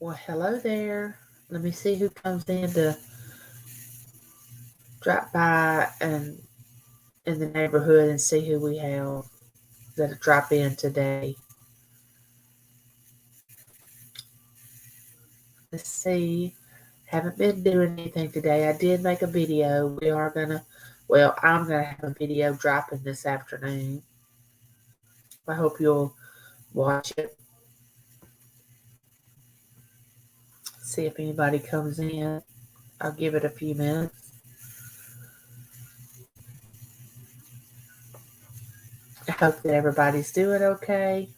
Well, hello there. Let me see who comes in to drop by and in the neighborhood and see who we have that'll drop in today. Let's see. Haven't been doing anything today. I did make a video. I'm gonna have a video dropping this afternoon. I hope you'll watch it. See if anybody comes in. I'll give it a few minutes. I hope that everybody's doing okay.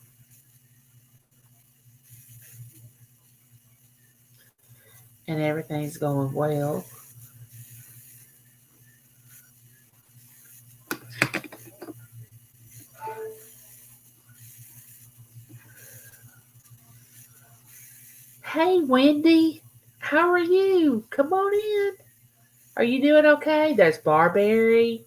And everything's going well. Hey, Wendy. How are you? Come on in. Are you doing okay? There's Barberry.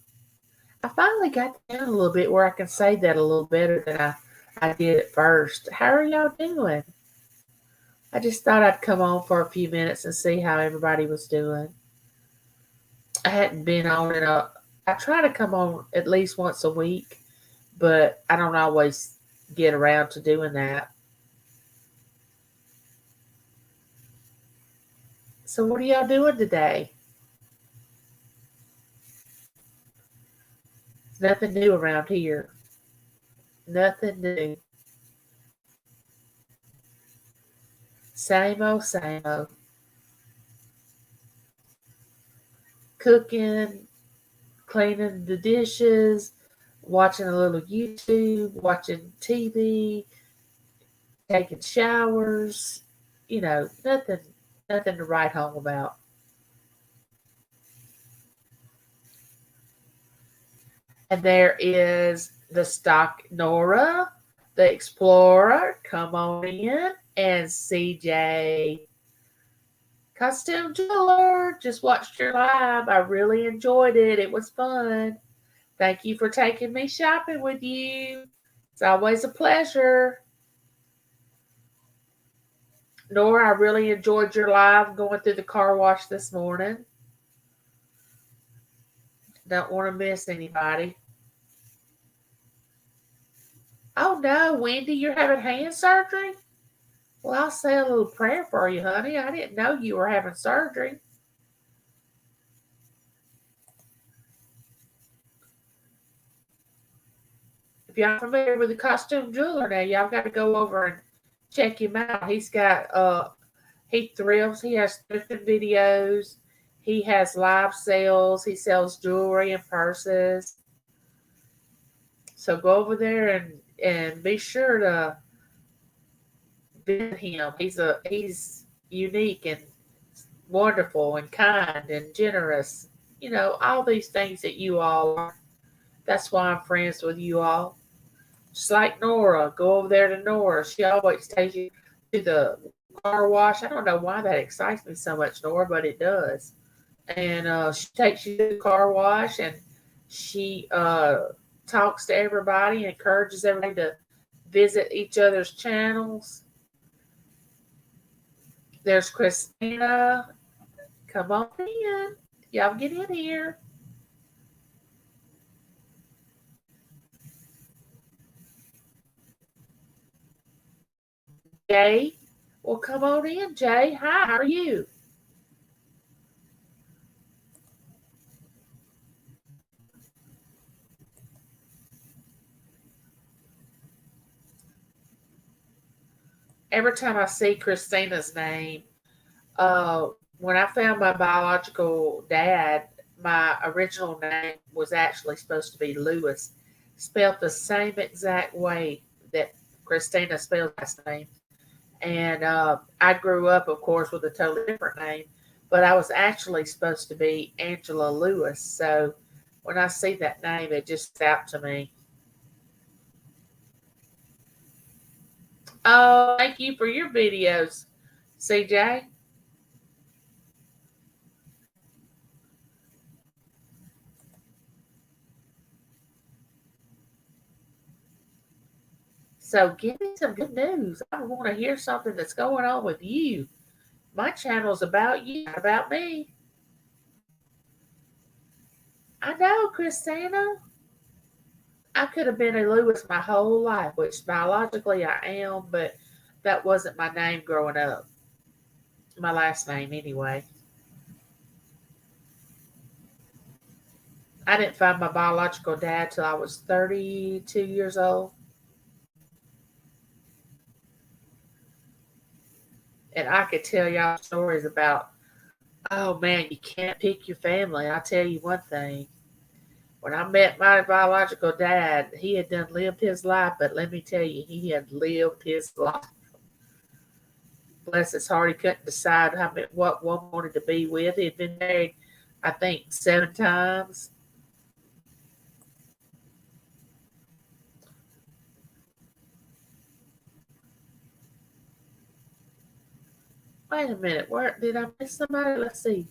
I finally got down a little bit where I can say that a little better than I did at first. How are y'all doing? I just thought I'd come on for a few minutes and see how everybody was doing. I hadn't been on I try to come on at least once a week, but I don't always get around to doing that. So what are y'all doing today? Nothing new around here. Nothing new. Same old, same old. Cooking, cleaning the dishes, watching a little YouTube, watching TV, taking showers, nothing to write home about. And there is the stock Nora, the explorer, come on in, and CJ. Costume Jeweler, just watched your live. I really enjoyed it. It was fun. Thank you for taking me shopping with you. It's always a pleasure. Nora, I really enjoyed your live going through the car wash this morning. Don't want to miss anybody. Oh no, Wendy, you're having hand surgery? Well, I'll say a little prayer for you, honey. I didn't know you were having surgery. If y'all familiar with the Costume Jeweler now, y'all got to go over and check him out. He's got he thrills. He has thrifting videos. He has live sales. He sells jewelry and purses. So go over there and be sure to visit him. He's unique and wonderful and kind and generous. All these things that you all are. That's why I'm friends with you all. Just like Nora, go over there to Nora. She always takes you to the car wash. I don't know why that excites me so much, Nora, but it does. And she takes you to the car wash, and she talks to everybody, encourages everybody to visit each other's channels. There's Christina. Come on in. Y'all get in here. Jay. Well, come on in, Jay. Hi, how are you? Every time I see Christina's name, when I found my biological dad, my original name was actually supposed to be Lewis, spelled the same exact way that Christina spelled last name. And I grew up, of course, with a totally different name, but I was actually supposed to be Angela Lewis. So when I see that name, it just stood out to me. Oh, thank you for your videos, CJ. So give me some good news. I want to hear something that's going on with you. My channel's about you, not about me. I know, Christina. I could have been a Lewis my whole life, which biologically I am, but that wasn't my name growing up. My last name, anyway. I didn't find my biological dad till I was 32 years old. And I could tell y'all stories about, oh man, you can't pick your family. I'll tell you one thing. When I met my biological dad, he had done lived his life, but let me tell you, he had lived his life. Bless his heart, he couldn't decide what one wanted to be with. He had been married, I think, 7 times. Wait a minute, where did I miss somebody? Let's see.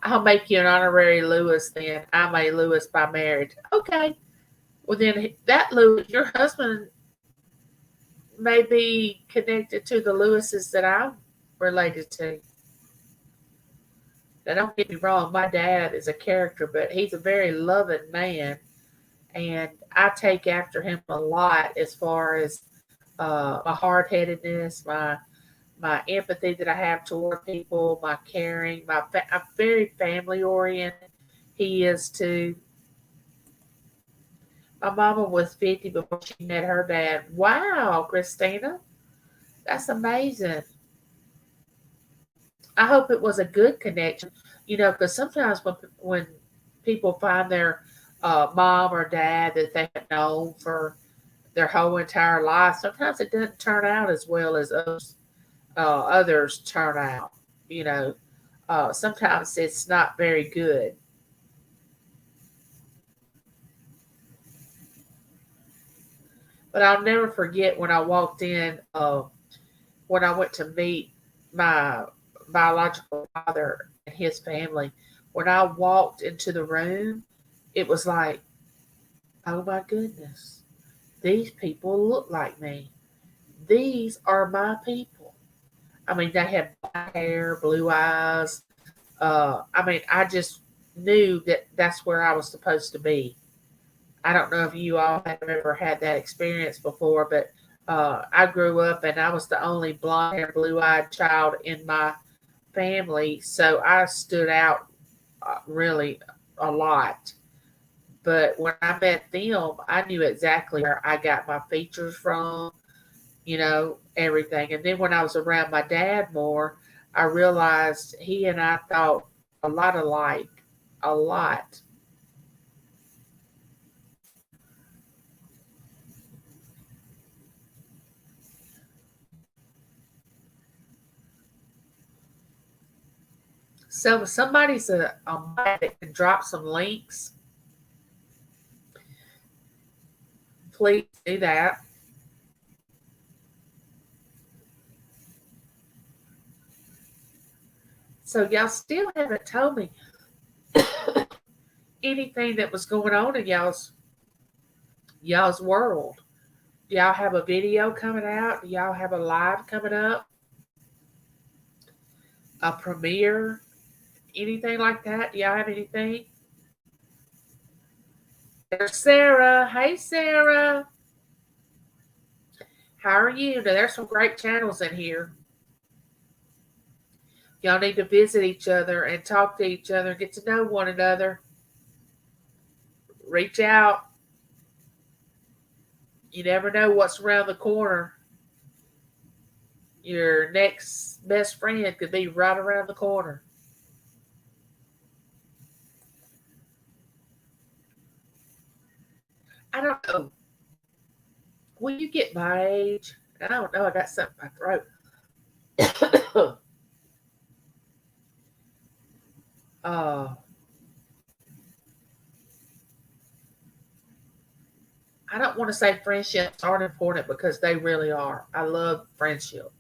I'll make you an honorary Lewis then. I'm a Lewis by marriage. Okay. Well, then that Lewis, your husband may be connected to the Lewises that I'm related to. Now, don't get me wrong, my dad is a character, but he's a very loving man. And I take after him a lot as far as my hard headedness, my empathy that I have toward people, my caring, I'm very family oriented. He is too. My mama was 50 before she met her dad. Wow, Christina, that's amazing. I hope it was a good connection, because sometimes when people find their mom or dad that they have known for their whole entire life, sometimes it doesn't turn out as well as others turn out. You know, sometimes it's not very good. But I'll never forget when I walked in, when I went to meet my biological father and his family. When I walked into the room, it was like, oh my goodness, these people look like me. These are my people. I mean, they had black hair, blue eyes. I mean, I just knew that that's where I was supposed to be. I don't know if you all have ever had that experience before, but I grew up and I was the only blonde haired, blue eyed child in my family. So I stood out really a lot. But when I met them, I knew exactly where I got my features from, everything. And then when I was around my dad more, I realized he and I thought a lot alike, a lot. So if somebody's a mic that can drop some links, please do that. So y'all still haven't told me anything that was going on in y'all's world. Do y'all have a video coming out? Do y'all have a live coming up? A premiere? Anything like that? Do y'all have anything? There's Sarah. Hey, Sarah. How are you? Now, there's some great channels in here. Y'all need to visit each other and talk to each other, get to know one another. Reach out. You never know what's around the corner. Your next best friend could be right around the corner. I don't know. When you get my age, I don't know, I got something in my throat. uh, I don't want to say friendships aren't important because they really are. I love friendship.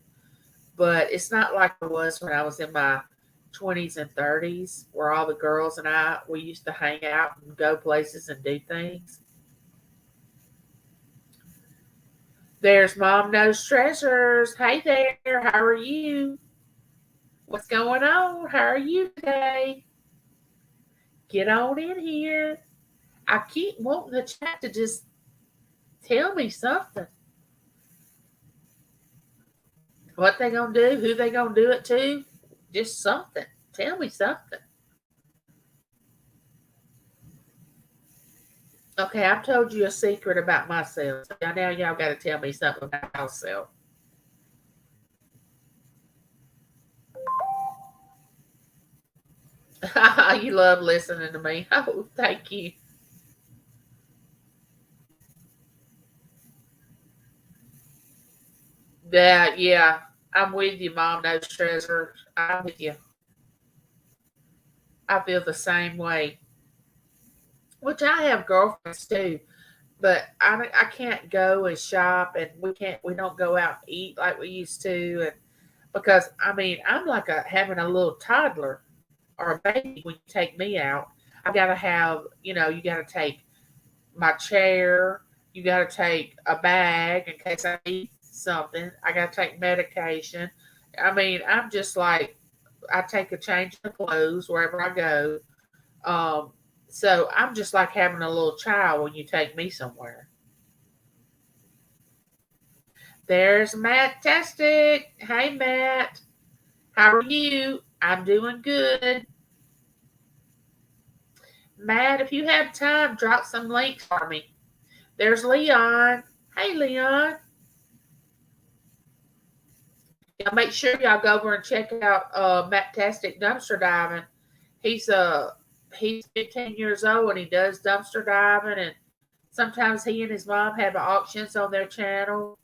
But it's not like it was when I was in my 20s and 30s, where all the girls and we used to hang out and go places and do things. There's Mom Knows Treasures. Hey there, how are you? What's going on? How are you today? Get on in here. I keep wanting the chat to just tell me something. What they gonna do? Who they gonna do it to? Just something. Tell me something. Okay, I've told you a secret about myself. So now y'all got to tell me something about myself. You love listening to me. Oh, thank you. Yeah. I'm with you, Mom Knows Treasure. I'm with you. I feel the same way. Which I have girlfriends too, but I can't go and shop, and we don't go out and eat like we used to, and because I mean I'm like having a little toddler or a baby when you take me out. I gotta have, you gotta take my chair, you gotta take a bag in case I need something. I gotta take medication. I mean, I'm just like I take a change of clothes wherever I go. Um, so I'm just like having a little child when you take me somewhere. There's Matt Tastic. Hey Matt, how are you? I'm doing good. Matt, if you have time, drop some links for me. There's Leon. Hey, Leon. Y'all make sure y'all go over and check out Matt-tastic Dumpster Diving. He's 15 years old and he does dumpster diving, and sometimes he and his mom have auctions on their channel.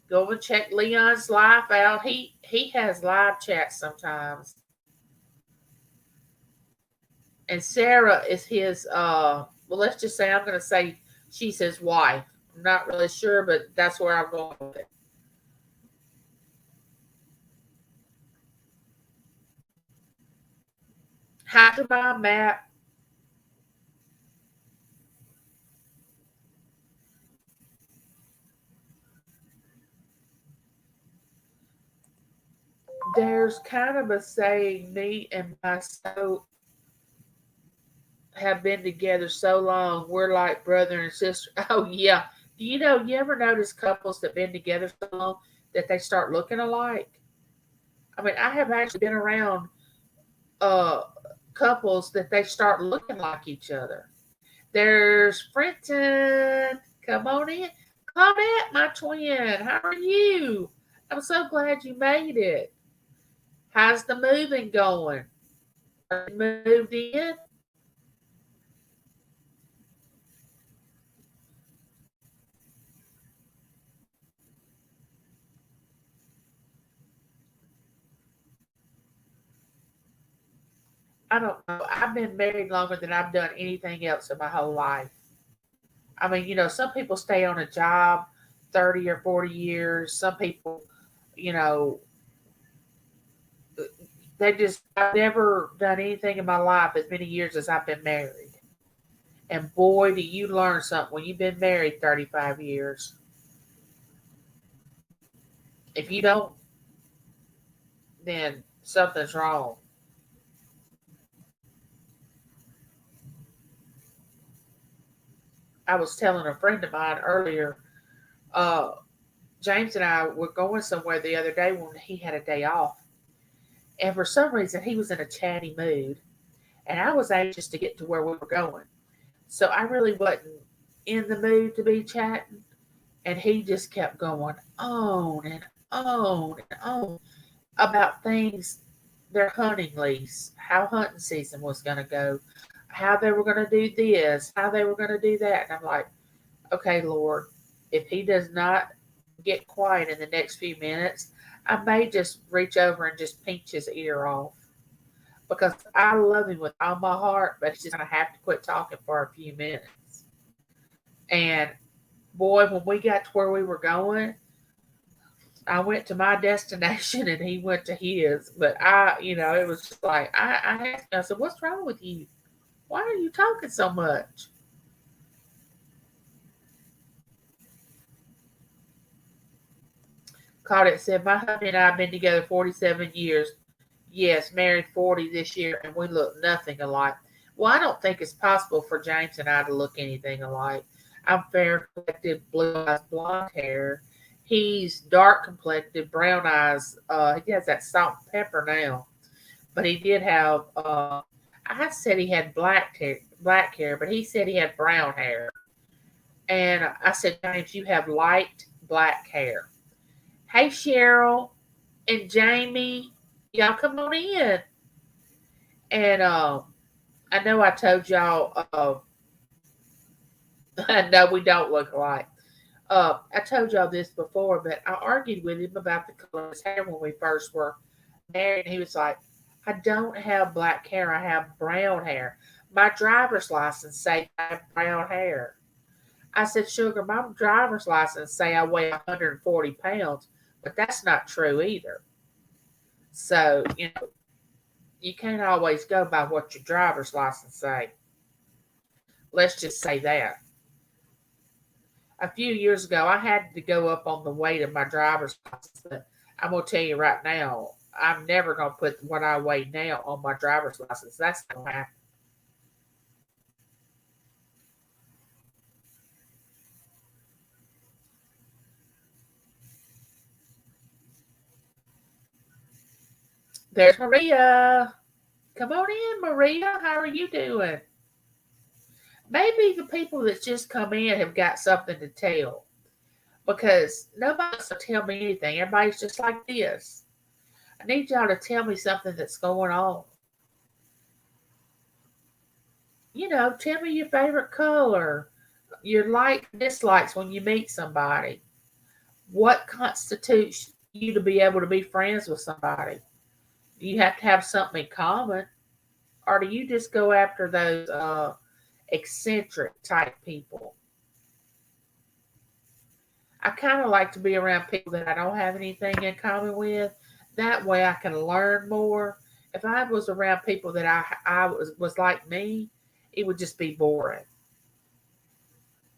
Go and check Leon's life out. He has live chats sometimes. And Sarah is his let's just say I'm gonna say she's his wife. I'm not really sure, but that's where I'm going with it. Hi to my Matt. There's kind of a saying, me and my soul have been together so long, we're like brother and sister. Oh yeah. Do you ever notice couples that been together so long that they start looking alike? I mean, I have actually been around uh couples that they start looking like each other. There's Frenton. Come on in. Claudette, my twin. How are you? I'm so glad you made it. How's the moving going? Are you moved in? I don't know. I've been married longer than I've done anything else in my whole life. I mean, some people stay on a job 30 or 40 years. Some people, you know, I've never done anything in my life as many years as I've been married. And boy, do you learn something when you've been married 35 years. If you don't, then something's wrong. I was telling a friend of mine earlier, uh, James and I were going somewhere the other day when he had a day off. And for some reason, he was in a chatty mood. And I was anxious to get to where we were going. So I really wasn't in the mood to be chatting. And he just kept going on and on and on about things, their hunting lease, how hunting season was going to go, how they were going to do this, how they were going to do that. And I'm like, okay, Lord, if he does not get quiet in the next few minutes, I may just reach over and just pinch his ear off because I love him with all my heart, but he's just going to have to quit talking for a few minutes. And boy, when we got to where we were going, I went to my destination and he went to his. But it was just like I asked him, I said, "What's wrong with you? Why are you talking so much?" Claudette said, "My hubby and I have been together 47 years. Yes, married 40 this year, and we look nothing alike." Well, I don't think it's possible for James and I to look anything alike. I'm fair complected, blue eyes, blonde hair. He's dark complected, brown eyes. He has that salt and pepper now, but he did have. I said he had black hair, but he said he had brown hair. And I said, James, you have light black hair. Hey, Cheryl and Jamie, y'all come on in. And I know I told y'all, I know we don't look alike. I told y'all this before, but I argued with him about the color of his hair when we first were married. And he was like, I don't have black hair, I have brown hair. My driver's license say I have brown hair. I said, Sugar, my driver's license say I weigh 140 pounds, but that's not true either. So, you can't always go by what your driver's license say. Let's just say that. A few years ago, I had to go up on the weight of my driver's license, but I'm going to tell you right now, I'm never going to put what I weigh now on my driver's license. That's not going to happen. There's Maria. Come on in, Maria. How are you doing? Maybe the people that just come in have got something to tell because nobody's to tell me anything. Everybody's just like this. I need y'all to tell me something that's going on. Tell me your favorite color, your like dislikes when you meet somebody. What constitutes you to be able to be friends with somebody? Do you have to have something in common? Or do you just go after those eccentric type people? I kind of like to be around people that I don't have anything in common with. That way I can learn more. If I was around people that I was like me, it would just be boring.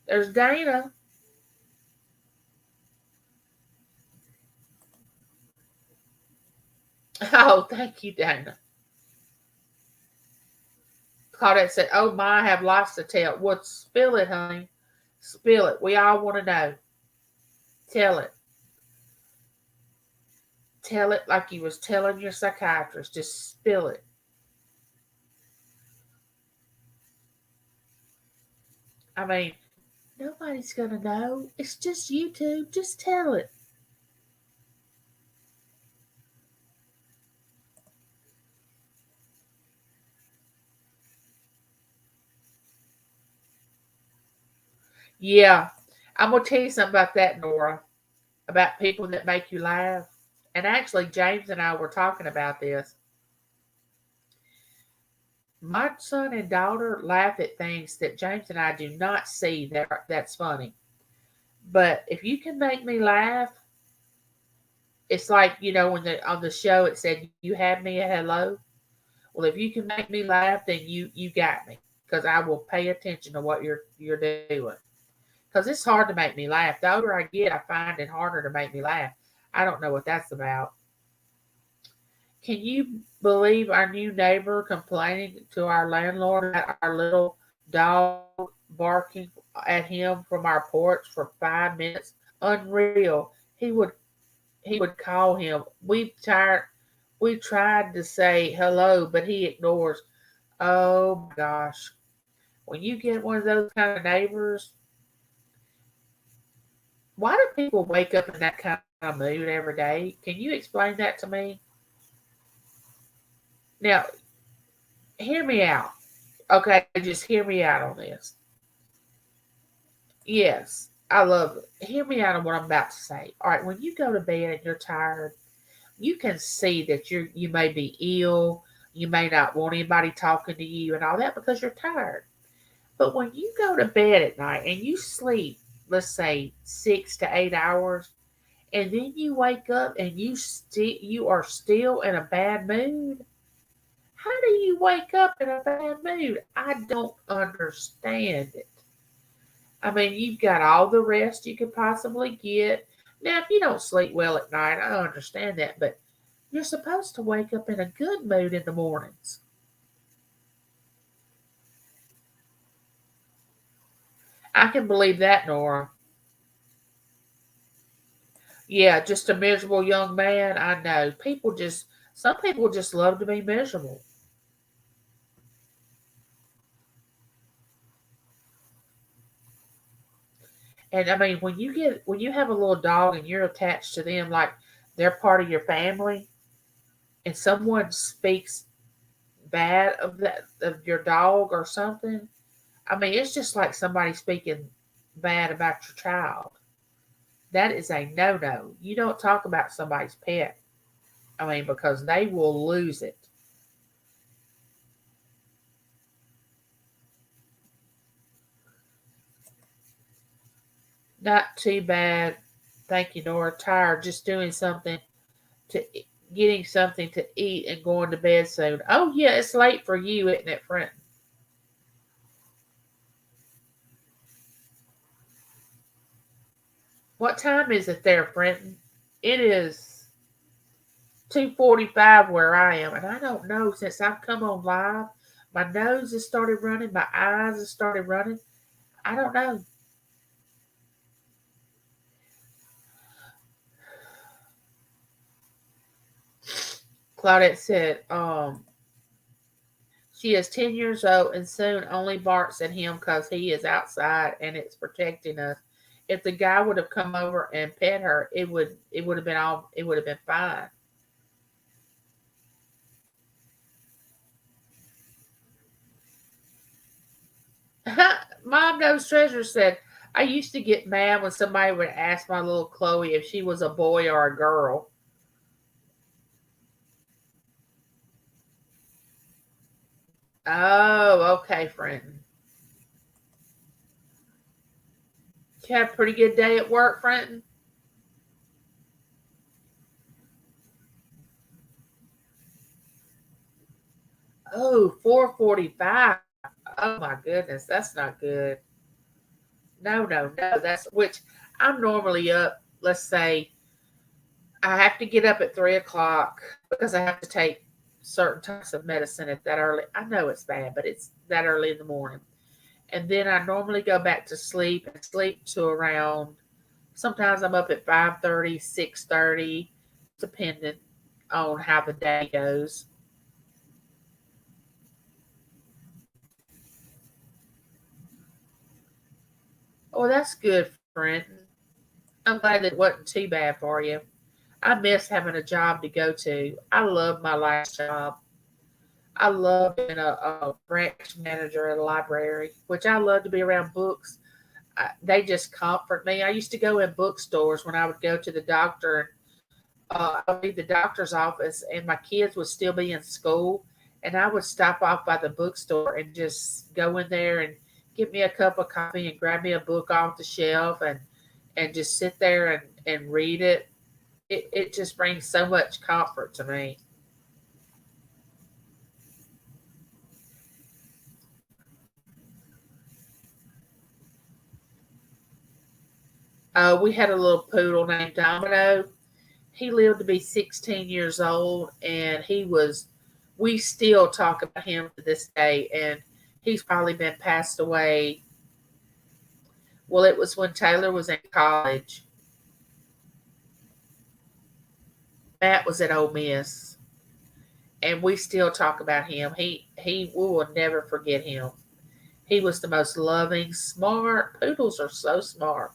There's Dana. Oh, thank you, Dana. Claudette said, "Oh my, I have lots to tell." Well, spill it, honey. Spill it. We all want to know. Tell it. Tell it like you was telling your psychiatrist. Just spill it. I mean, nobody's gonna know. It's just YouTube. Just tell it. Yeah, I'm gonna tell you something about that, Nora. About people that make you laugh. And actually, James and I were talking about this. My son and daughter laugh at things that James and I do not see that's funny. But if you can make me laugh, it's like when on the show it said you had me at hello. Well, if you can make me laugh, then you got me because I will pay attention to what you're doing. Because it's hard to make me laugh. The older I get, I find it harder to make me laugh. I don't know what that's about. Can you believe our new neighbor complaining to our landlord about our little dog barking at him from our porch for 5 minutes? Unreal. He would call him. We tried to say hello, but he ignores. Oh my gosh. When you get one of those kind of neighbors, why do people wake up in that kind of mood every day? Can you explain that to me? Now, hear me out. Okay, just hear me out on this. Yes, I love it. Hear me out on what I'm about to say. All right, when you go to bed and you're tired, you can see that you may be ill, you may not want anybody talking to you and all that because you're tired. But when you go to bed at night and you sleep, let's say 6 to 8 hours, and then you wake up and you are still in a bad mood. How do you wake up in a bad mood? I don't understand it. I mean, you've got all the rest you could possibly get. Now, if you don't sleep well at night, I understand that, but you're supposed to wake up in a good mood in the mornings. I can believe that, Nora. Yeah, just a miserable young man. I know. Some people just love to be miserable. And I mean, when you have a little dog and you're attached to them, like they're part of your family, and someone speaks bad of your dog or something, I mean, it's just like somebody speaking bad about your child. That is a no no. You don't talk about somebody's pet. I mean, because they will lose it. Not too bad. Thank you, Nora. Tired. Just doing something to getting something to eat and going to bed soon. Oh yeah, it's late for you, isn't it, friend? What time is it there, Brenton? It is 2:45 where I am, and I don't know since I've come on live. My nose has started running, my eyes have started running. I don't know. Claudette said, she is 10 years old and soon only barks at him because he is outside and it's protecting us. If the guy would have come over and pet her, it would have been all it would have been fine. Mom knows treasure said, I used to get mad when somebody would ask my little Chloe if she was a boy or a girl. Oh, okay, friend. You had a pretty good day at work, Frenton? Oh, 4:45. Oh my goodness, that's not good. No, no, no. That's which I'm normally up. Let's say I have to get up at 3 o'clock because I have to take certain types of medicine at that early. I know it's bad, but it's that early in the morning. And then I normally go back to sleep and sleep to around. Sometimes I'm up at 5:30, 6:30, depending on how the day goes. Oh, that's good, friend. I'm glad that it wasn't too bad for you. I miss having a job to go to. I love my last job. I love being a branch manager at a library, which I love to be around books. They just comfort me. I used to go in bookstores when I would go to the doctor. I would leave the doctor's office, and my kids would still be in school, and I would stop off by the bookstore and just go in there and get me a cup of coffee and grab me a book off the shelf and just sit there and read it. It just brings so much comfort to me. We had a little poodle named Domino. He lived to be 16 years old, and we still talk about him to this day, and he's probably been passed away. Well, it was when Taylor was in college. Matt was at Ole Miss, and we still talk about him. We will never forget him. He was the most loving, smart. Poodles are so smart.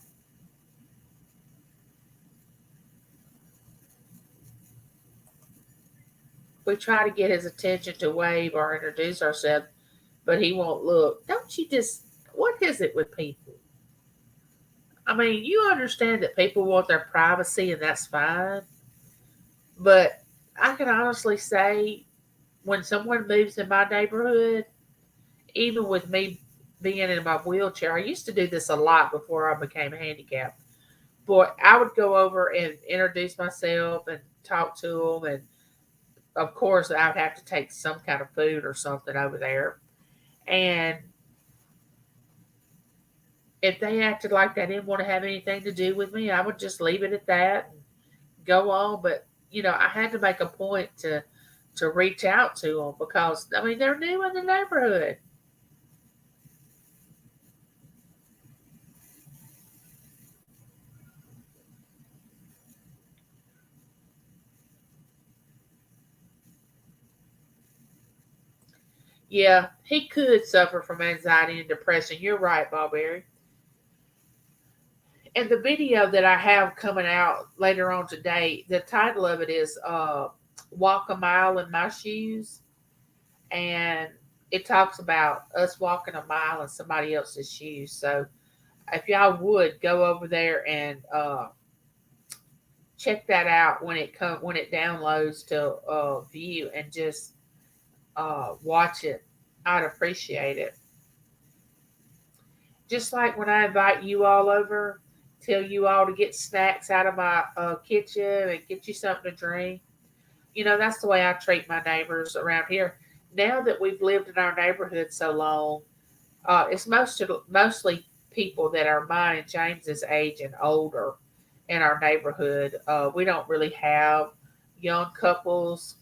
We try to get his attention to wave or introduce ourselves, but he won't look. Don't you just, what is it with people? I mean, you understand that people want their privacy and that's fine, but I can honestly say when someone moves in my neighborhood, even with me being in my wheelchair, I used to do this a lot before I became handicapped. boy, I would go over and introduce myself and talk to them, and of course, I would have to take some kind of food or something over there. And if they acted like they didn't want to have anything to do with me, I would just leave it at that and go on. But I had to make a point to reach out to them because I mean they're new in the neighborhood. Yeah, he could suffer from anxiety and depression. You're right, Bobberry. And the video that I have coming out later on today, the title of it is "Walk a Mile in My Shoes," and it talks about us walking a mile in somebody else's shoes. So if y'all would go over there and check that out when it downloads to view and just watch it, I'd appreciate it. Just like when I invite you all over, tell you all to get snacks out of my kitchen and get you something to drink. That's the way I treat my neighbors around here. Now that we've lived in our neighborhood so long, it's mostly people that are mine and James's age and older in our neighborhood. We don't really have young couples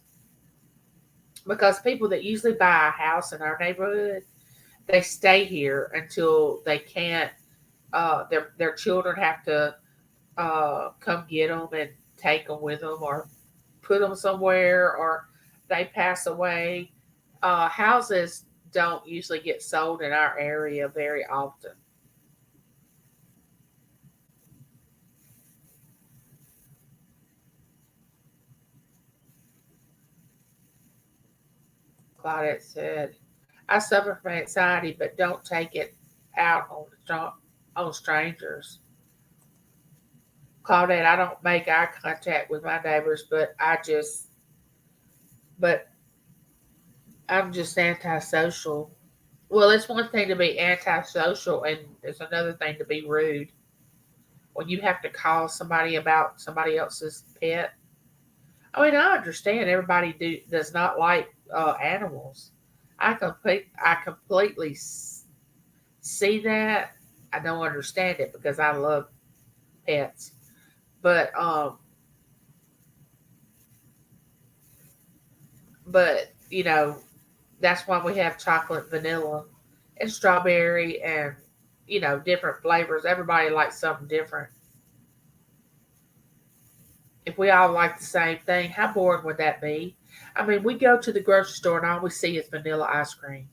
because people that usually buy a house in our neighborhood, they stay here until they can't. Their children have to come get them and take them with them, or put them somewhere, or they pass away. Houses don't usually get sold in our area very often. Claudette said, "I suffer from anxiety, but don't take it out on strangers." Claudette, I don't make eye contact with my neighbors, but I'm just antisocial. Well, it's one thing to be antisocial, and it's another thing to be rude. When you have to call somebody about somebody else's pet. I mean, I understand everybody does not like animals. I completely see that. I don't understand it because I love pets, but but that's why we have chocolate, vanilla, and strawberry, and different flavors. Everybody likes something different. If we all like the same thing, how boring would that be? I mean, we go to the grocery store and all we see is vanilla ice cream.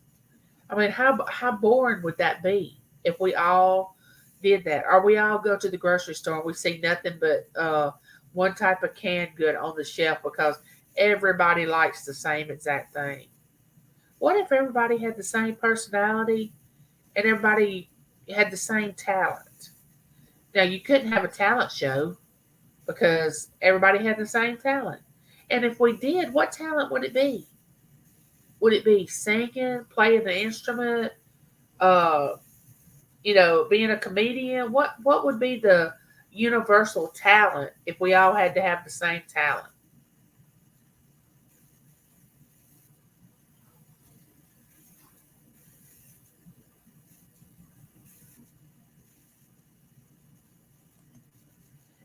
I mean, how boring would that be if we all did that? Or we all go to the grocery store and we see nothing but one type of canned good on the shelf because everybody likes the same exact thing. What if everybody had the same personality and everybody had the same talent? Now, you couldn't have a talent show because everybody had the same talent. And if we did, what talent would it be? Would it be singing, playing the instrument, uh, being a comedian? What would be the universal talent if we all had to have the same talent?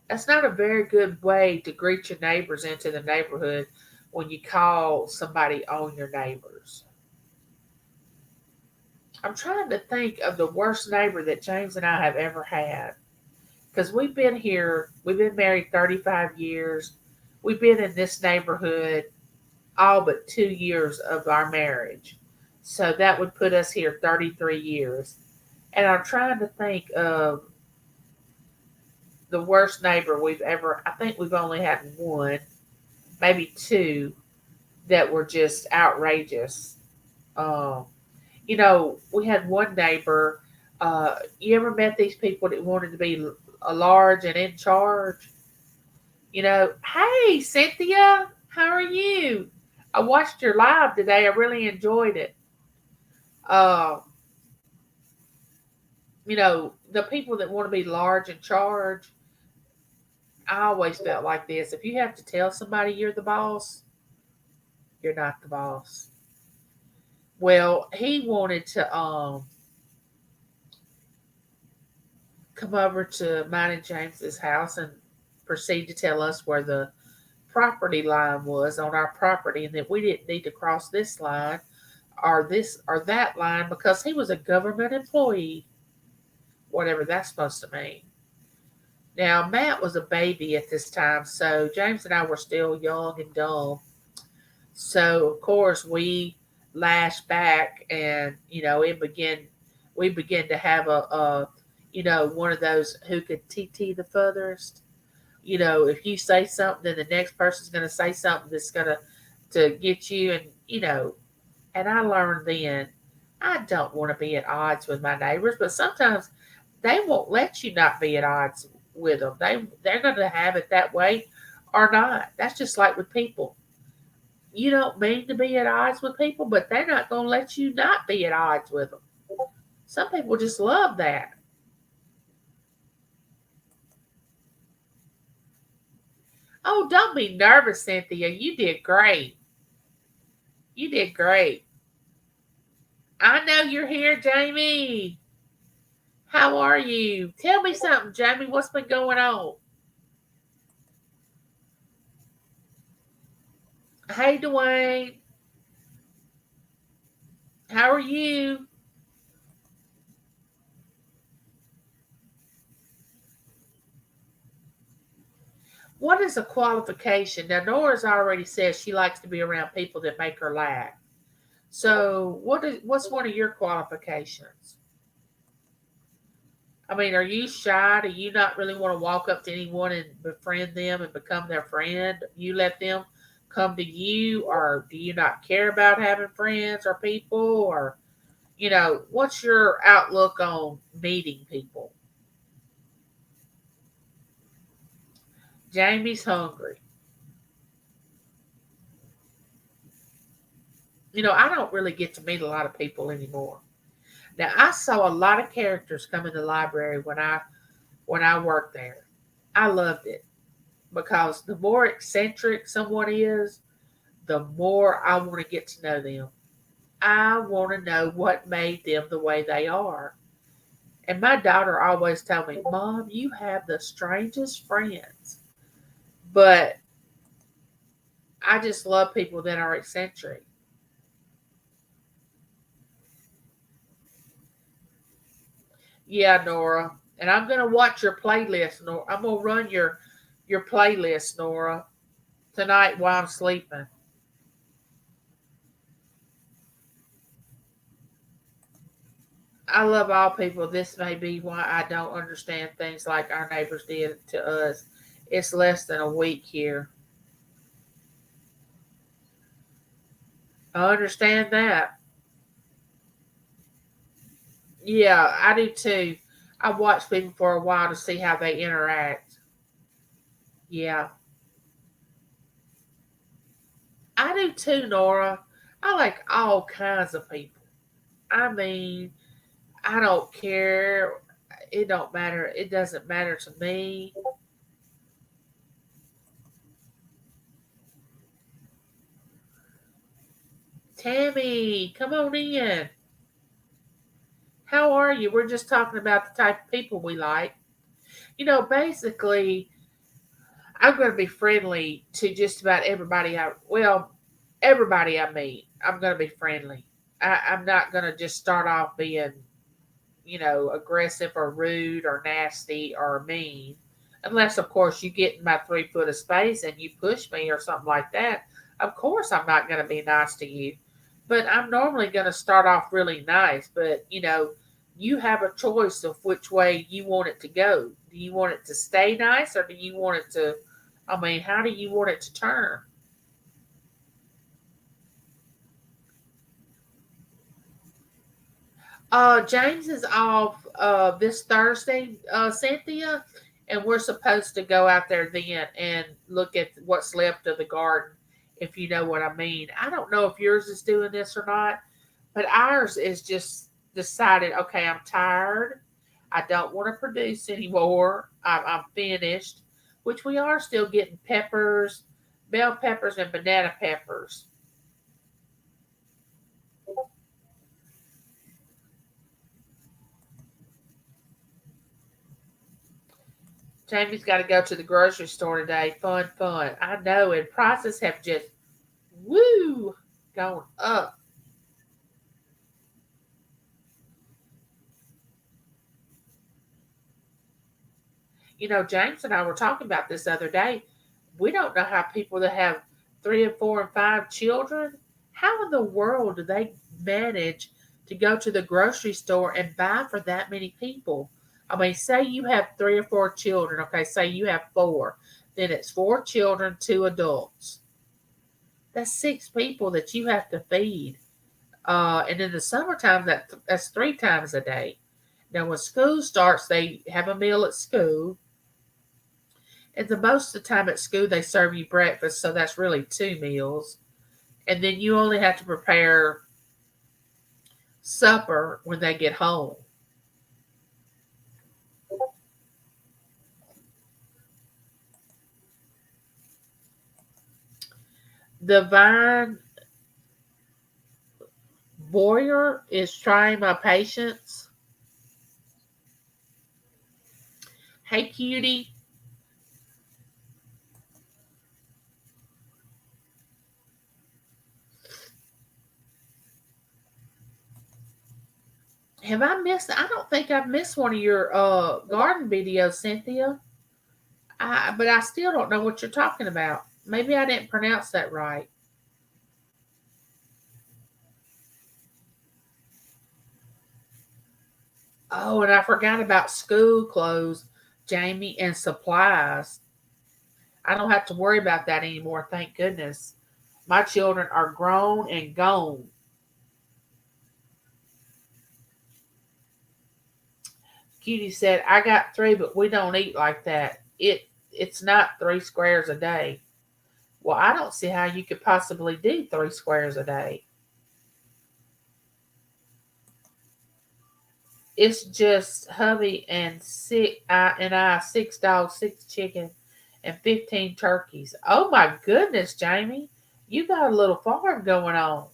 That's not a very good way to greet your neighbors into the neighborhood when you call somebody on your neighbors. I'm trying to think of the worst neighbor that James and I have ever had. Because we've been married 35 years. We've been in this neighborhood all but 2 years of our marriage. So that would put us here 33 years. And I'm trying to think of the worst neighbor we've ever, I think we've only had one, maybe two, that were just outrageous. Um, we had one neighbor. You ever met these people that wanted to be a large and in charge? Hey, Cynthia, how are you? I watched your live today. I really enjoyed it. Uh, the people that want to be large in charge, I always felt like this. If you have to tell somebody you're the boss, you're not the boss. Well, he wanted to come over to mine and James's house and proceed to tell us where the property line was on our property and that we didn't need to cross this line or this or that line because he was a government employee, whatever that's supposed to mean. Now, Matt was a baby at this time, so James and I were still young and dumb. So, of course, we lashed back and, we began to have one of those who could TT the furthest. If you say something, then the next person's going to say something that's going to get you. And I learned then I don't want to be at odds with my neighbors, but sometimes they won't let you not be at odds with them. They're going to have it that way or not. That's just like with people. You don't mean to be at odds with people, but they're not going to let you not be at odds with them. Some people just love that. Oh, don't be nervous, Cynthia. You did great. You did great. I know you're here, Jamie. How are you? Tell me something, Jamie. What's been going on? Hey, Dwayne. How are you? What is a qualification? Now, Nora's already said she likes to be around people that make her laugh. So, what's one of your qualifications? I mean, are you shy? Do you not really want to walk up to anyone and befriend them and become their friend? You let them come to you, or do you not care about having friends or people? Or, what's your outlook on meeting people? Jamie's hungry. I don't really get to meet a lot of people anymore. Now, I saw a lot of characters come in the library when I worked there. I loved it because the more eccentric someone is, the more I want to get to know them. I want to know what made them the way they are. And my daughter always told me, Mom, you have the strangest friends. But I just love people that are eccentric. Yeah, Nora. And I'm gonna watch your playlist, Nora. I'm gonna run your playlist, Nora, tonight while I'm sleeping. I love all people. This may be why I don't understand things like our neighbors did to us. It's less than a week here. I understand that. Yeah, I do too. I watch people for a while to see how they interact. Yeah, I do too, Nora. I like all kinds of people. I mean, I don't care. It don't matter. It doesn't matter to me. Tammy, come on in. How are you? We're just talking about the type of people we like. Basically, I'm going to be friendly to just about everybody I meet. I'm going to be friendly. I'm not going to just start off being, aggressive or rude or nasty or mean. Unless, of course, you get in my 3 foot of space and you push me or something like that. Of course, I'm not going to be nice to you. But I'm normally going to start off really nice. But, you have a choice of which way you want it to go. Do you want it to stay nice or do you want it to, I mean, how do you want it to turn? James is off this Thursday, Cynthia, and we're supposed to go out there then and look at what's left of the garden, if you know what I mean. I don't know if yours is doing this or not, but ours is just decided, okay, I'm tired. I don't want to produce anymore. I'm finished. which we are still getting peppers, bell peppers, and banana peppers. Jamie's got to go to the grocery store today. Fun, fun. I know, and prices have just, woo, gone up. You know, James and I were talking about this the other day. We don't know how people that have three and four and five children, how in the world do they manage to go to the grocery store and buy for that many people? I mean, say you have three or four children. Okay, say you have four. Then it's four children, two adults. That's six people that you have to feed. And in the summertime, that's three times a day. Now, when school starts, they have a meal at school. And the most of the time at school, they serve you breakfast, so that's really two meals. And then you only have to prepare supper when they get home. The Vine Boyer is trying my patience. Hey, cutie. Have I missed? I don't think I've missed one of your garden videos, Cynthia. But I still don't know what you're talking about. Maybe I didn't pronounce that right. Oh, and I forgot about school clothes, Jamie, and supplies. I don't have to worry about that anymore, thank goodness. My children are grown and gone. Cutie said, I got three, but we don't eat like that. It's not three squares a day. Well, I don't see how you could possibly do three squares a day. It's just hubby and I, six dogs, six chickens, and 15 turkeys. Oh my goodness, Jamie, you got a little farm going on.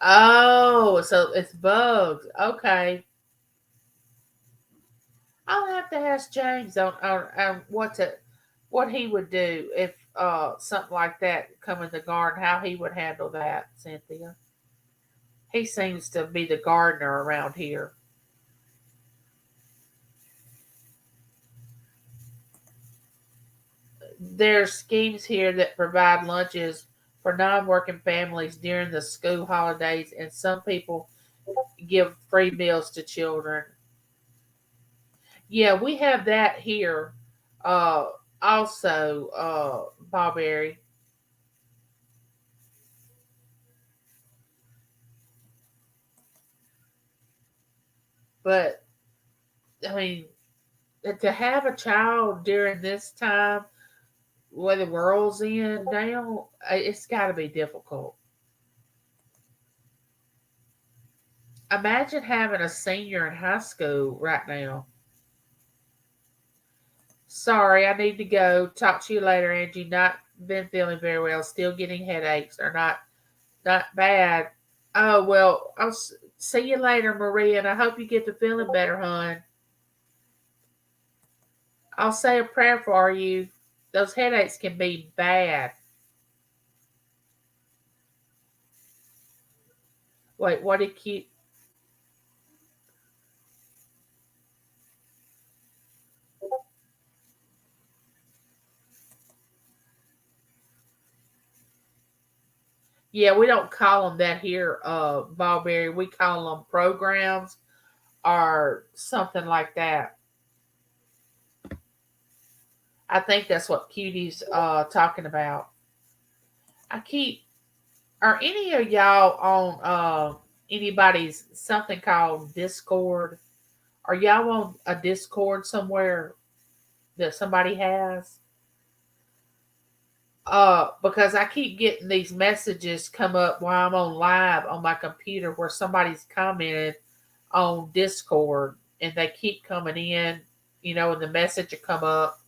Oh, so it's bugs. Okay, I'll have to ask James on what he would do if something like that come in the garden. How he would handle that, Cynthia. He seems to be the gardener around here. There's schemes here that provide lunches for non-working families during the school holidays, and some people give free meals to children. Yeah, we have that here. Uh, also, Barberry. But I mean, to have a child during this time where the world's in now, it's got to be difficult. Imagine having a senior in high school right now. Sorry, I need to go. Talk to you later, Angie. Not been feeling very well. Still getting headaches. They're not bad. Oh well, see you later, Maria, and I hope you get to feeling better, hon. I'll say a prayer for you. Those headaches can be bad. Wait, what did you? Yeah, we don't call them that here, Ballberry. We call them programs or something like that. I think that's what Cutie's talking about. I keep. Are any of y'all on anybody's something called Discord? Are y'all on a Discord somewhere that somebody has? Because I keep getting these messages come up while I'm on live on my computer where somebody's commented on Discord and they keep coming in. and the message will come up.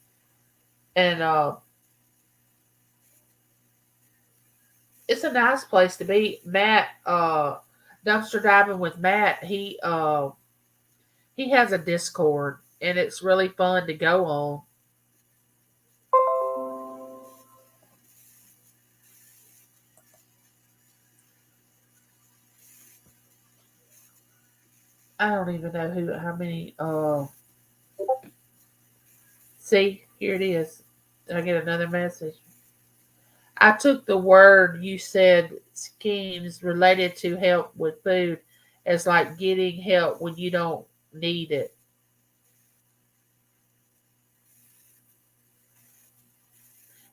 And it's a nice place to be. Matt, dumpster diving with Matt, he has a Discord, and it's really fun to go on. I don't even know how many. See, here it is. Did I get another message? I took the word you said schemes related to help with food as like getting help when you don't need it.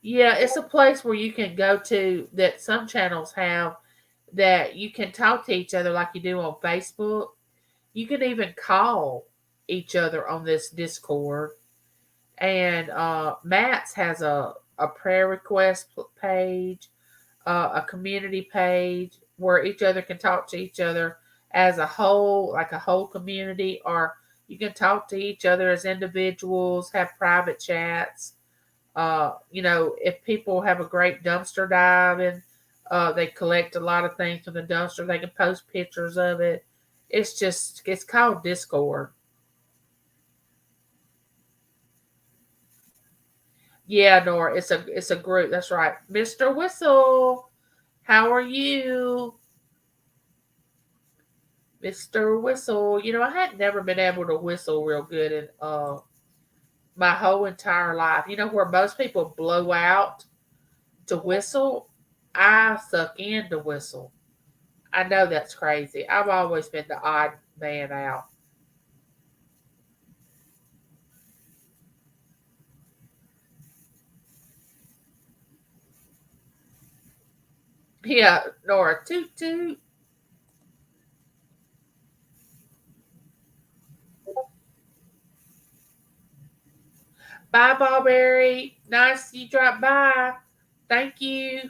Yeah, it's a place where you can go to that some channels have that you can talk to each other like you do on Facebook. You can even call each other on this Discord. And Matt's has a prayer request page, a community page where each other can talk to each other as a whole, like a whole community, or you can talk to each other as individuals, have private chats. If people have a great dumpster dive and they collect a lot of things from the dumpster, they can post pictures of it. It's called Discord. Yeah, Nora, it's a group. That's right. Mr. Whistle, how are you? Mr. Whistle. I had never been able to whistle real good in my whole entire life. Where most people blow out to whistle, I suck in to whistle. I know that's crazy. I've always been the odd man out. Yeah, Nora, toot toot. Bye, Bawberry. Nice you dropped by. Thank you.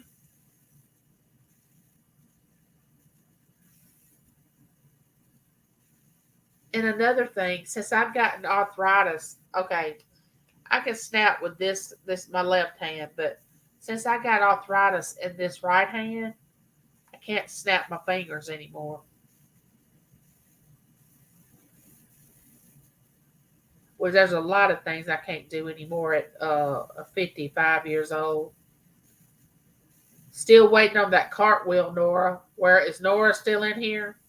And another thing, since I've gotten arthritis, okay, I can snap with this my left hand, but since I got arthritis in this right hand, I can't snap my fingers anymore. Well, there's a lot of things I can't do anymore at 55 years old. Still waiting on that cartwheel, Nora. Where is Nora still in here?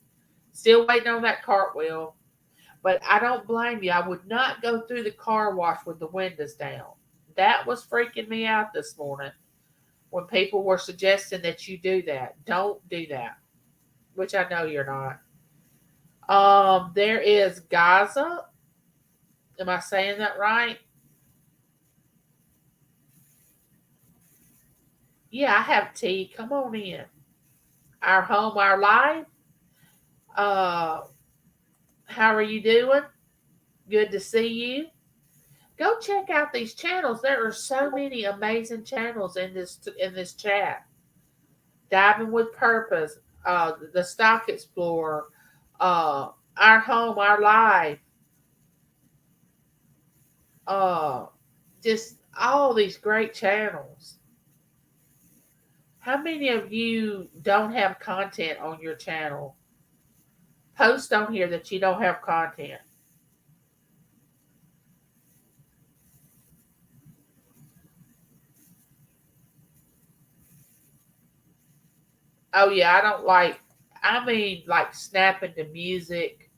Still waiting on that cartwheel. But I don't blame you. I would not go through the car wash with the windows down. That was freaking me out this morning when people were suggesting that you do that. Don't do that, which I know you're not. There is Gaza. Am I saying that right? Yeah, I have tea. Come on in. Our home, our life. Uh, how are you doing? Good to see you. Go check out these channels. There are so many amazing channels in this chat. Diving with Purpose, the Stock Explorer, Our Home, Our Life, uh, just all these great channels. How many of you don't have content on your channel? Post on here that you don't have content. Oh yeah, I don't like. I mean, like snapping to music.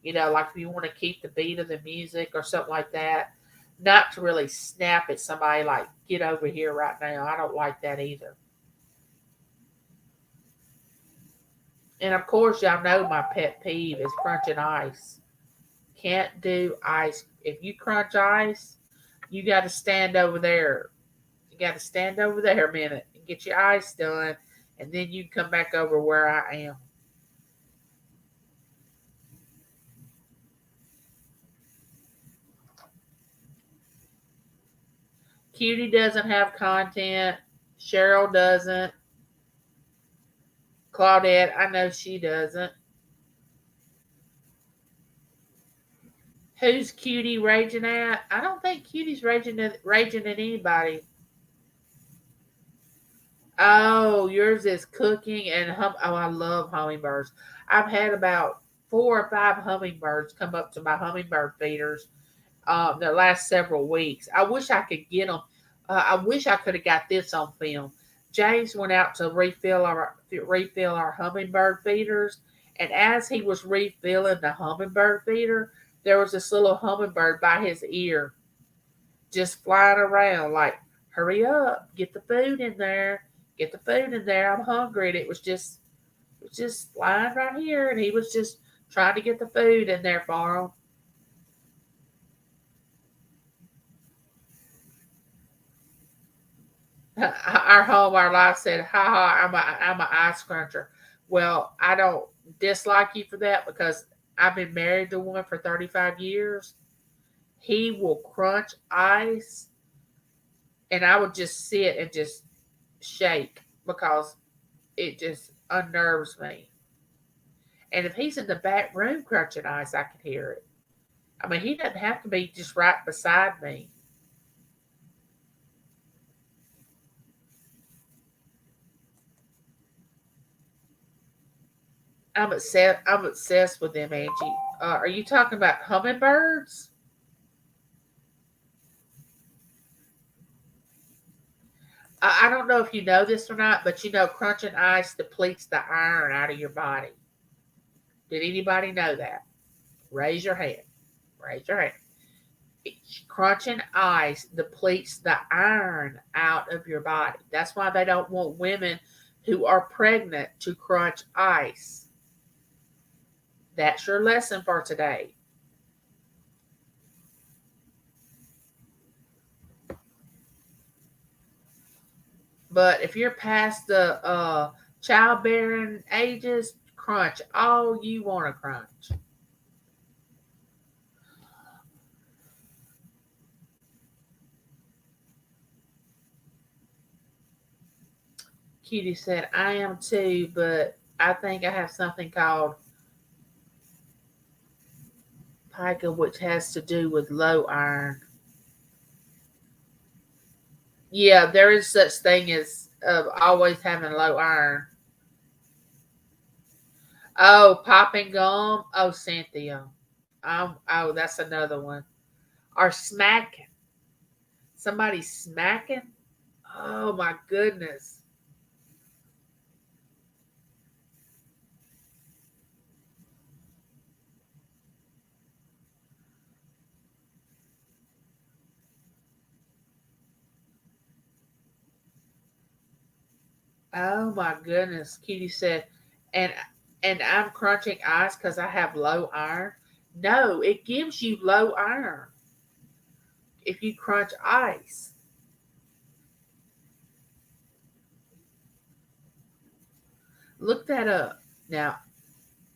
Like if you want to keep the beat of the music or something like that. Not to really snap at somebody like get over here right now. I don't like that either. And of course, y'all know my pet peeve is crunching ice. Can't do ice. If you crunch ice, you got to stand over there. You got to stand over there a minute and get your ice done, and then you come back over where I am. Cutie doesn't have content. Cheryl doesn't. Claudette, I know she doesn't. Who's Cutie raging at? I don't think Cutie's raging at anybody. Oh, yours is cooking and oh, I love hummingbirds. I've had about 4 or 5 hummingbirds come up to my hummingbird feeders the last several weeks. I wish I could get them. I wish I could have got this on film. James went out to refill our hummingbird feeders, and as he was refilling the hummingbird feeder, there was this little hummingbird by his ear, just flying around like, "Hurry up, get the food in there, get the food in there. I'm hungry." And it was just flying right here, and he was just trying to get the food in there for him. Our life said, "Ha ha, I'm a ice cruncher." Well, I don't dislike you for that because I've been married to one for 35 years. He will crunch ice, and I would just sit and just shake because it just unnerves me. And if he's in the back room crunching ice, I can hear it. I mean, he doesn't have to be just right beside me. I'm obsessed with them, Angie. Are you talking about hummingbirds? I don't know if you know this or not, but crunching ice depletes the iron out of your body. Did anybody know that? Raise your hand. Raise your hand. Crunching ice depletes the iron out of your body. That's why they don't want women who are pregnant to crunch ice. That's your lesson for today. But if you're past the childbearing ages, crunch all you want to crunch. Cutie said, "I am too, but I think I have something called pica, which has to do with low iron." Yeah, there is such thing as always having low iron. Oh, popping gum. Oh, Cynthia. Oh, that's another one. Or smacking. Somebody smacking. Oh my goodness. Oh my goodness. Kitty said, and I'm crunching ice because I have low iron. No, it gives you low iron if you crunch ice. Look that up. Now,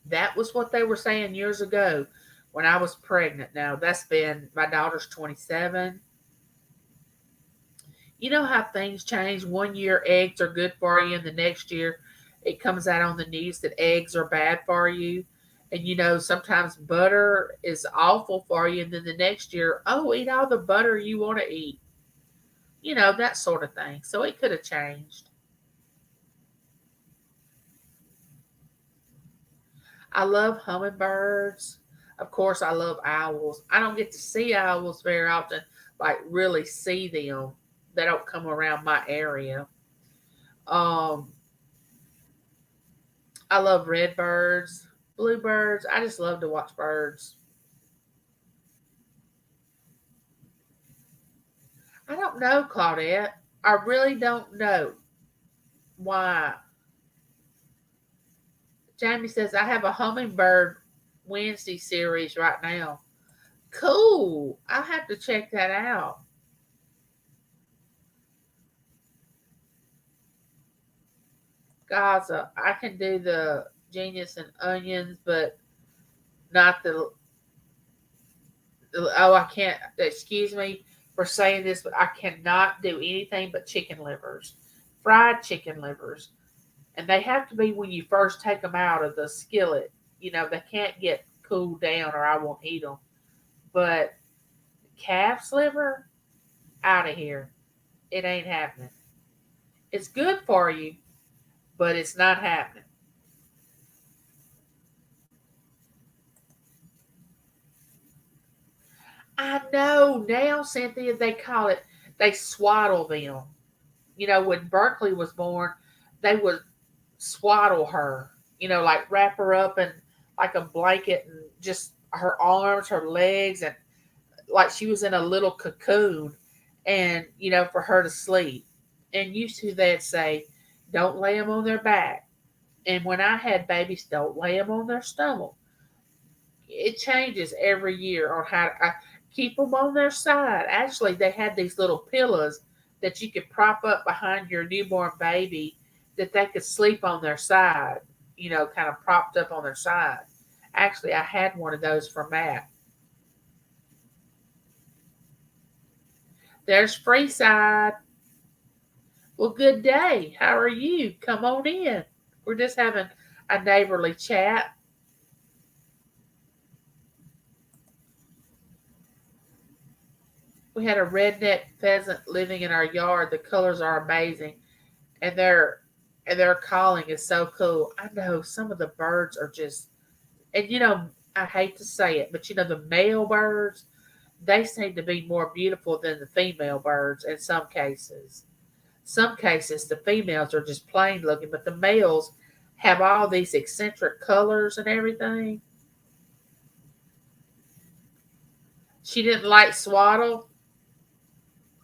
that was what they were saying years ago when I was pregnant. Now, that's been, my daughter's 27. You know how things change. One year eggs are good for you, and the next year it comes out on the news that eggs are bad for you. And sometimes butter is awful for you, and then the next year, oh, eat all the butter you want to eat. That sort of thing. So it could have changed. I love hummingbirds. Of course, I love owls. I don't get to see owls very often, like really see them. They don't come around my area. Um, I love red birds, bluebirds. I just love to watch birds. I don't know, Claudette. I really don't know why. Jamie says, I have a Hummingbird Wednesday series right now. Cool. I'll have to check that out. Gaza. I can do the genius and onions, but not oh, I can't, excuse me for saying this, but I cannot do anything but chicken livers, fried chicken livers. And they have to be when you first take them out of the skillet. They can't get cooled down or I won't eat them. But calf's liver, out of here. It ain't happening. It's good for you, but it's not happening. I know now, Cynthia, they call it, they swaddle them. When Berkeley was born, they would swaddle her, like wrap her up in like a blanket and just her arms, her legs, and like she was in a little cocoon and, for her to sleep. And used to they'd say, don't lay them on their back. And when I had babies, don't lay them on their stomach. It changes every year on how to keep them on their side. Actually, they had these little pillows that you could prop up behind your newborn baby that they could sleep on their side, kind of propped up on their side. Actually, I had one of those for Matt. There's Freeside. Well, good day. How are you? Come on in. We're just having a neighborly chat. We had a redneck pheasant living in our yard. The colors are amazing, and their calling is so cool. I know some of the birds are just, and I hate to say it, but the male birds, they seem to be more beautiful than the female birds in some cases. Some cases the females are just plain looking, but the males have all these eccentric colors and everything. She didn't like swaddle.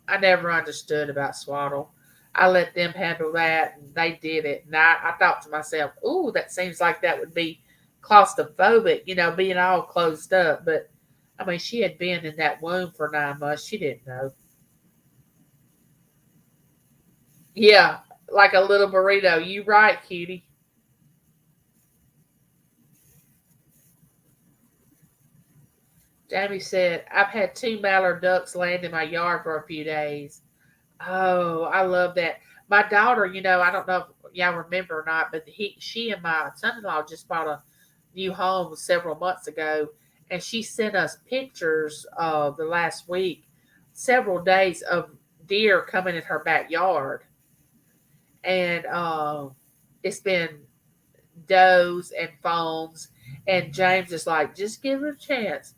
I never understood about swaddle. I let them handle that, and they did it. And I thought to myself, "Ooh, that seems like that would be claustrophobic, being all closed up." But I mean, she had been in that womb for 9 months. She didn't know. Yeah, like a little burrito. You right, cutie. Jamie said, "I've had two mallard ducks land in my yard for a few days." Oh, I love that. My daughter, I don't know if y'all remember or not, but she and my son-in-law just bought a new home several months ago, and she sent us pictures of the last week, several days of deer coming in her backyard, and it's been does and fawns, and James is like, just give it a chance.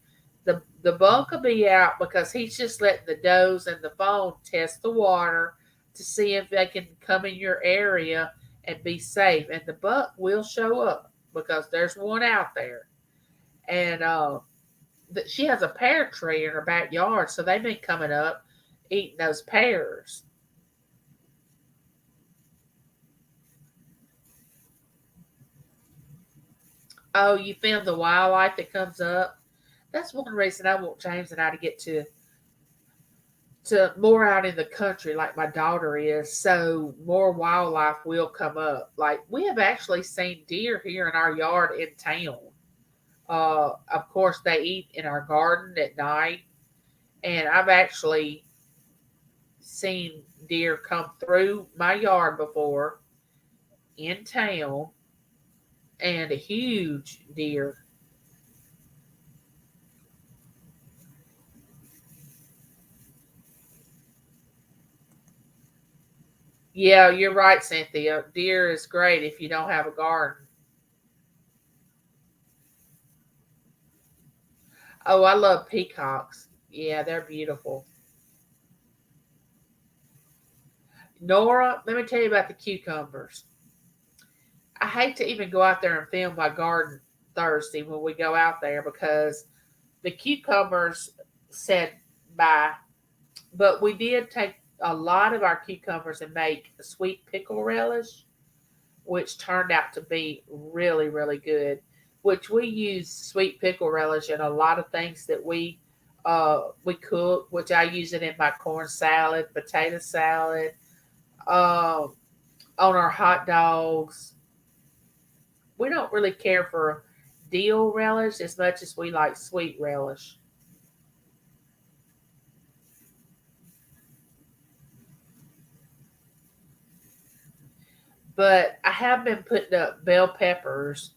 The buck will be out because he's just letting the does and the fawn test the water to see if they can come in your area and be safe. And the buck will show up because there's one out there. And she has a pear tree in her backyard, so they've been coming up eating those pears. Oh, you film the wildlife that comes up. That's one reason I want James and I to get to more out in the country like my daughter is, so more wildlife will come up. Like we have actually seen deer here in our yard in town. Of course, they eat in our garden at night, and I've actually seen deer come through my yard before in town, and a huge deer. Yeah, you're right, Cynthia. Deer is great if you don't have a garden. Oh, I love peacocks. Yeah, they're beautiful. Nora, let me tell you about the cucumbers. I hate to even go out there and film my garden Thursday when we go out there because the cucumbers said bye. But we did take a lot of our cucumbers and make a sweet pickle relish, which turned out to be really, really good. Which we use sweet pickle relish in a lot of things that we cook. Which I use it in my corn salad, potato salad, on our hot dogs. We don't really care for dill relish as much as we like sweet relish. But I have been putting up bell peppers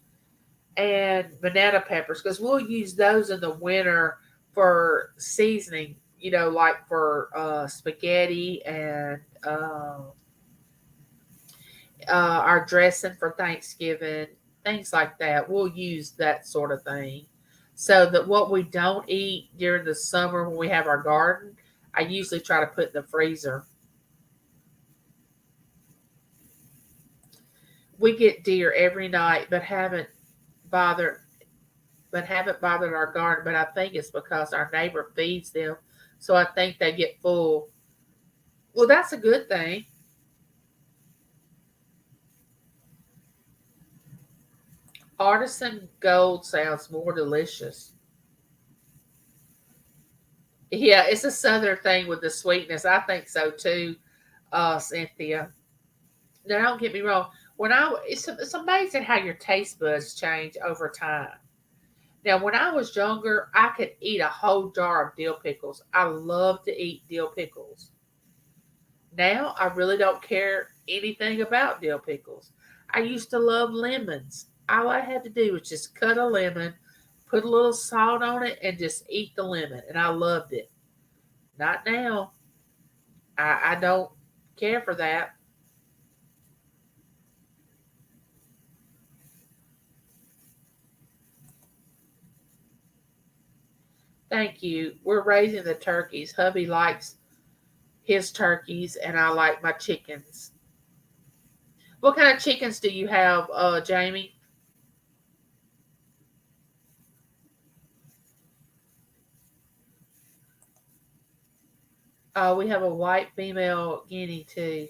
and banana peppers because we'll use those in the winter for seasoning, like for spaghetti and our dressing for Thanksgiving, things like that. We'll use that sort of thing. So that what we don't eat during the summer when we have our garden, I usually try to put in the freezer. We get deer every night, bothered, haven't bothered our garden. But I think it's because our neighbor feeds them, so I think they get full. Well, that's a good thing. Artisan gold sounds more delicious. Yeah, it's a southern thing with the sweetness. I think so too, Cynthia. Now, don't get me wrong. It's amazing how your taste buds change over time. Now, when I was younger, I could eat a whole jar of dill pickles. I love to eat dill pickles. Now, I really don't care anything about dill pickles. I used to love lemons. All I had to do was just cut a lemon, put a little salt on it, and just eat the lemon, and I loved it. Not now. I don't care for that. Thank you. We're raising the turkeys. Hubby likes his turkeys, and I like my chickens. What kind of chickens do you have, Jamie? We have a white female guinea too.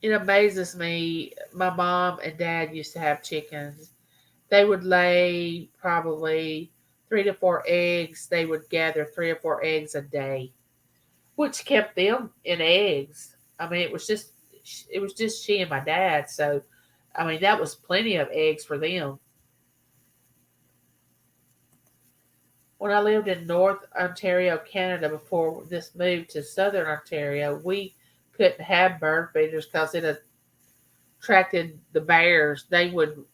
It amazes me. My mom and dad used to have chickens. They would lay probably 3 to 4 eggs. They would gather 3 or 4 eggs a day, which kept them in eggs. I mean, it was just she and my dad. So, I mean, that was plenty of eggs for them. When I lived in North Ontario, Canada, before this move to Southern Ontario, we couldn't have bird feeders because it attracted the bears. They would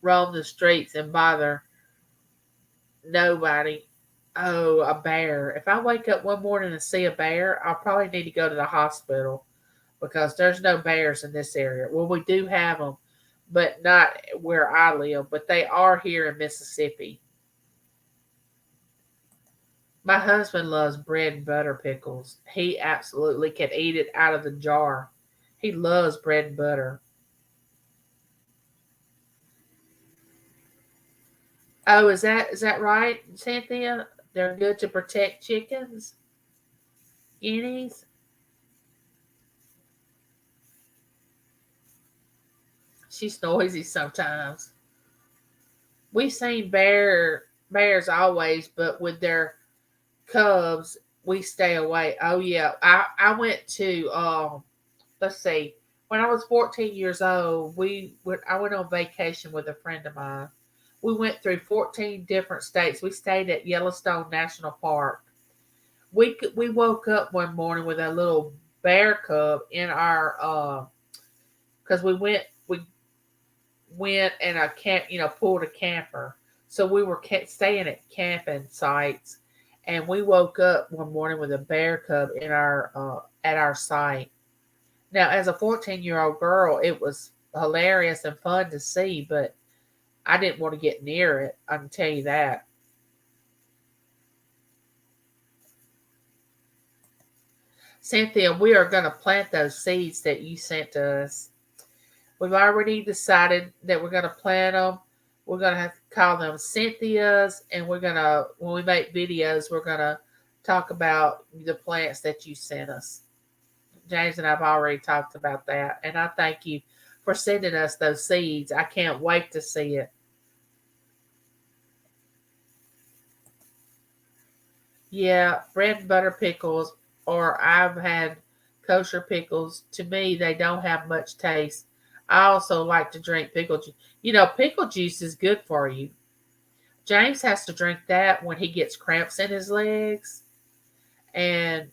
roam the streets and bother nobody. Oh, a bear. If I wake up one morning and see a bear, I'll probably need to go to the hospital because there's no bears in this area. Well, we do have them, but not where I live, but they are here in Mississippi. My husband loves bread and butter pickles. He absolutely can eat it out of the jar. He loves bread and butter. Oh, is that right, Cynthia? They're good to protect chickens, guineas. She's noisy sometimes. We've seen bears always, but with their cubs, we stay away. Oh yeah, I went to let's see, when I was 14 years old, I went on vacation with a friend of mine. We went through 14 different states. We stayed at Yellowstone National Park. We woke up one morning with a little bear cub in our because we went and a camp, pulled a camper. So we were staying at camping sites, and we woke up one morning with a bear cub in our at our site. Now, as a 14-year-old girl, it was hilarious and fun to see, but I didn't want to get near it. I can tell you that. Cynthia, we are going to plant those seeds that you sent to us. We've already decided that we're going to plant them. We're going to have to call them Cynthia's, and when we make videos, we're going to talk about the plants that you sent us. James and I've already talked about that, and I thank you for sending us those seeds. I can't wait to see it. Yeah, bread and butter pickles, or I've had kosher pickles. To me, they don't have much taste. I also like to drink pickle juice. Pickle juice is good for you. James has to drink that when he gets cramps in his legs, and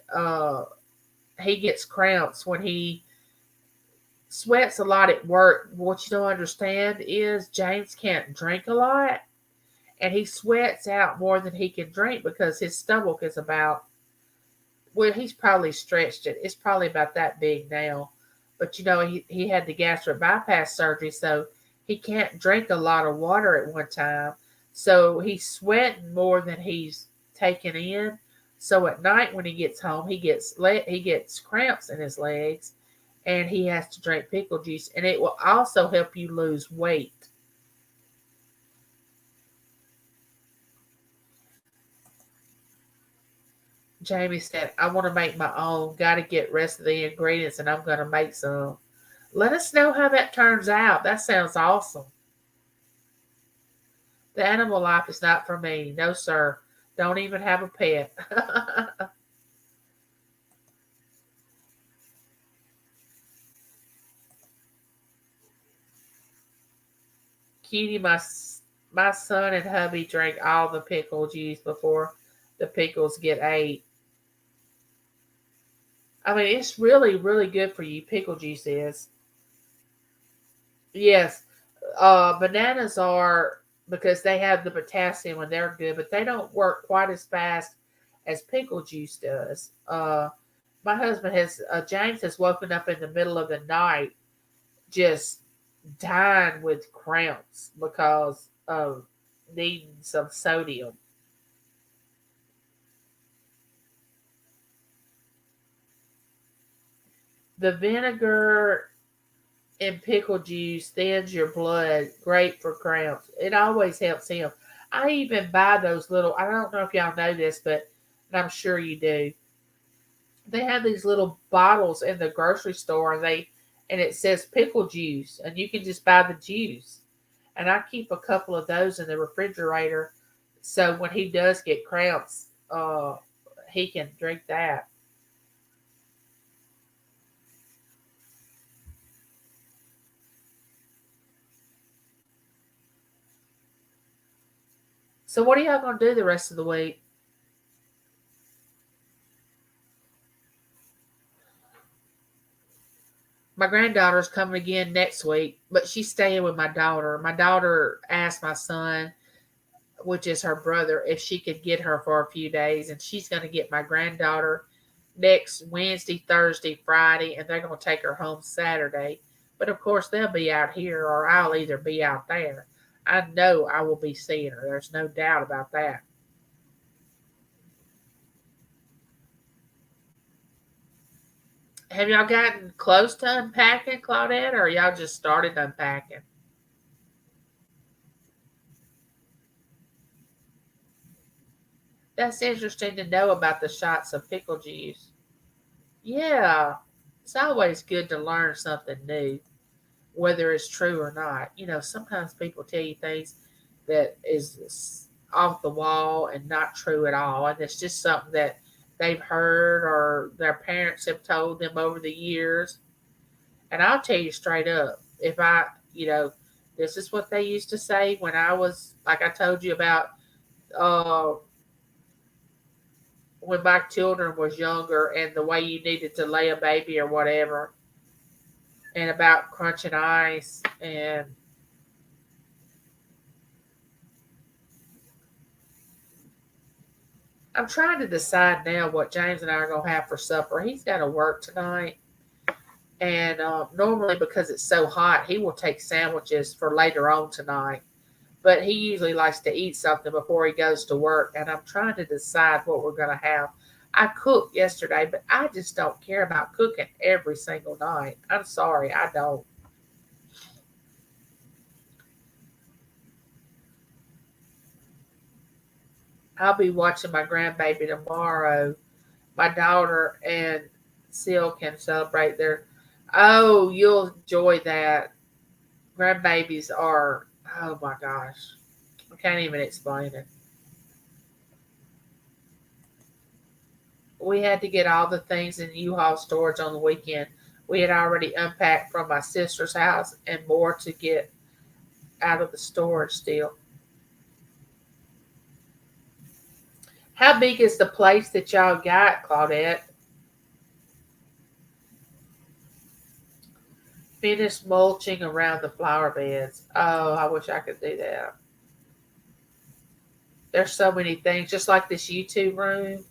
he gets cramps when he sweats a lot at work. What you don't understand is James can't drink a lot, and he sweats out more than he can drink because his stomach is about, well, he's probably stretched it. It's probably about that big now. But he had the gastric bypass surgery, so he can't drink a lot of water at one time. So he's sweating more than he's taking in. So at night when he gets home, he gets cramps in his legs, and he has to drink pickle juice. And it will also help you lose weight. Jamie said, I want to make my own. Got to get rest of the ingredients, and I'm going to make some. Let us know how that turns out. That sounds awesome. The animal life is not for me. No, sir. Don't even have a pet. Cutie, my son and hubby drink all the pickle juice before the pickles get ate. I mean, it's really, really good for you. Pickle juice is. Yes, bananas are, because they have the potassium and they're good, but they don't work quite as fast as pickle juice does. My husband James has woken up in the middle of the night just dying with cramps because of needing some sodium. The vinegar in pickle juice thins your blood, great for cramps. It always helps him. I even buy those little, I don't know if y'all know this, but I'm sure you do. They have these little bottles in the grocery store, and it says pickle juice, and you can just buy the juice. And I keep a couple of those in the refrigerator, so when he does get cramps, he can drink that. So what are y'all gonna do the rest of the week? My granddaughter's coming again next week, but she's staying with my daughter. My daughter asked my son, which is her brother, if she could get her for a few days, and she's going to get my granddaughter next Wednesday, Thursday, Friday, and they're going to take her home Saturday. But of course, they'll be out here, or I'll either be out there. I know I will be seeing her. There's no doubt about that. Have y'all gotten close to unpacking, Claudette, or y'all just started unpacking? That's interesting to know about the shots of pickle juice. Yeah, it's always good to learn something new, whether it's true or not. Sometimes people tell you things that is off the wall and not true at all, and it's just something that they've heard or their parents have told them over the years. And I'll tell you straight up, if this is what they used to say when I was, like I told you about, uh, when my children was younger and the way you needed to lay a baby or whatever, and about crunching ice. And I'm trying to decide now what James and I are going to have for supper. He's got to work tonight. And normally, because it's so hot, he will take sandwiches for later on tonight. But he usually likes to eat something before he goes to work. And I'm trying to decide what we're going to have. I cooked yesterday, but I just don't care about cooking every single night. I'm sorry, I don't. I'll be watching my grandbaby tomorrow. My daughter and Seal can celebrate their. Oh, you'll enjoy that. Grandbabies are. Oh my gosh, I can't even explain it. We had to get all the things in U-Haul storage on the weekend. We had already unpacked from my sister's house and more to get out of the storage still. How big is the place that y'all got, Claudette? Finish mulching around the flower beds. Oh, I wish I could do that. There's so many things, just like this YouTube room.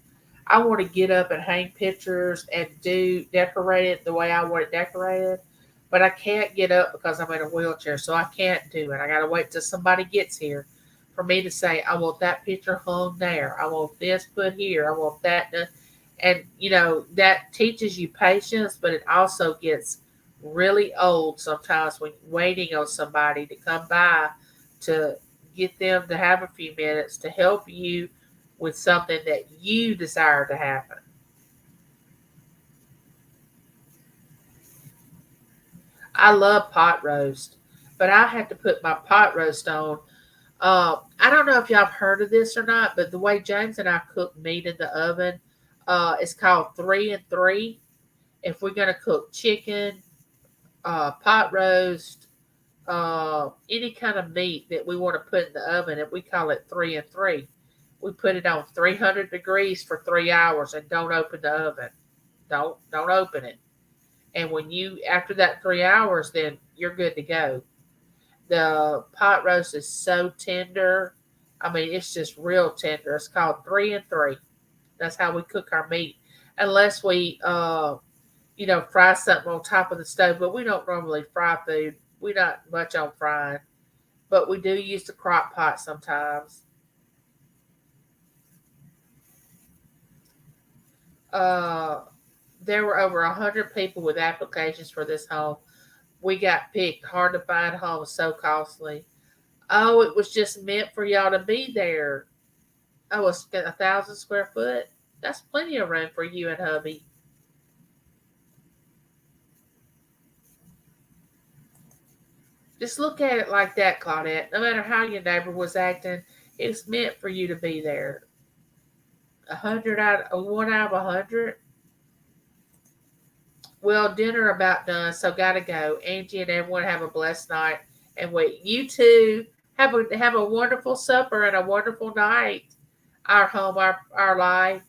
I want to get up and hang pictures and do decorate it the way I want it decorated, but I can't get up because I'm in a wheelchair, so I can't do it. I gotta wait till somebody gets here for me to say I want that picture hung there. I want this put here. I want that done. And that teaches you patience, but it also gets really old sometimes when waiting on somebody to come by to get them to have a few minutes to help you with something that you desire to happen. I love pot roast, but I have to put my pot roast on. I don't know if y'all have heard of this or not, but the way James and I cook meat in the oven, it's called 3 and 3. If we're gonna cook chicken, pot roast, any kind of meat that we want to put in the oven, and we call it 3 and 3. We put it on 300 degrees for 3 hours and don't open the oven. Don't open it. And when you after that 3 hours, then you're good to go. The pot roast is so tender. I mean, it's just real tender. It's called 3 and 3. That's how we cook our meat, unless we fry something on top of the stove. But we don't normally fry food. We're not much on frying, but we do use the crock pot sometimes. Uh, there were over 100 people with applications for this home. We got picked. Hard to find homes, so costly. Oh, it was just meant for y'all to be there. Oh, it's 1,000 square foot. That's plenty of room for you and hubby. Just look at it like that, Claudette. No matter how your neighbor was acting, it's meant for you to be there. 1 out of 100. Well, dinner about done, so gotta go. Angie and everyone have a blessed night, and wait, you too have a wonderful supper and a wonderful night. Our home, our life.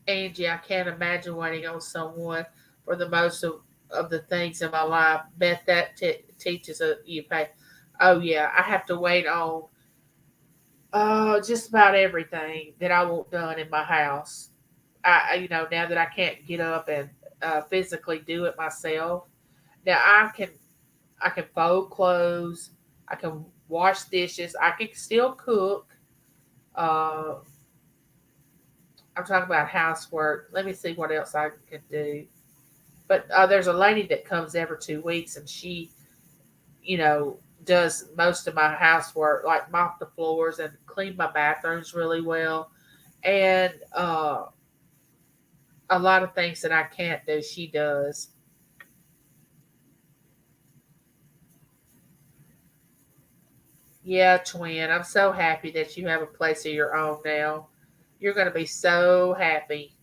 Angie, I can't imagine waiting on someone for the most of the things in my life. Bet that teaches you pay. Oh yeah, I have to wait on just about everything that I want done in my house. Now that I can't get up and physically do it myself, now I can fold clothes, I can wash dishes, I can still cook. Uh, I'm talking about housework. Let me see what else I can do. But there's a lady that comes every 2 weeks, and she, you know, does most of my housework, like mop the floors and clean my bathrooms really well. And a lot of things that I can't do, she does. Yeah, twin, I'm so happy that you have a place of your own now. You're going to be so happy.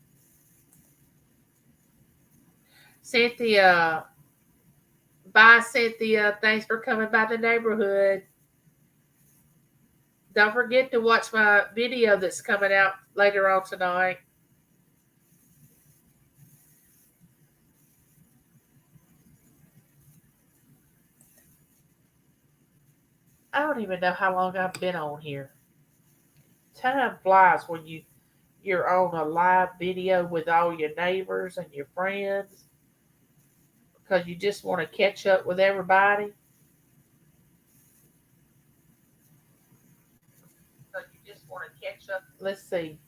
Cynthia, bye, Cynthia. Thanks for coming by the neighborhood. Don't forget to watch my video that's coming out later on tonight. I don't even know how long I've been on here. Time flies when you're on a live video with all your neighbors and your friends because you just want to catch up with everybody. Because you just want to catch up. Let's see.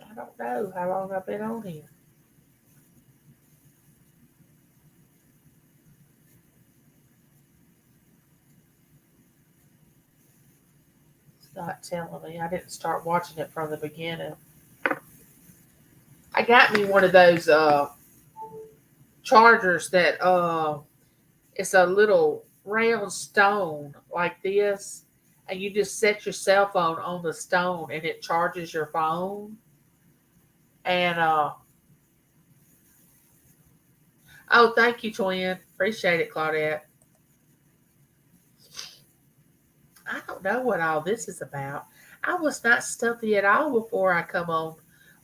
I don't know how long I've been on here. It's not telling me. I didn't start watching it from the beginning. I got me one of those chargers that it's a little round stone like this, and you just set your cell phone on the stone and it charges your phone. And oh, thank you, twin. Appreciate it, Claudette. I don't know what all this is about. I was not stuffy at all before I come on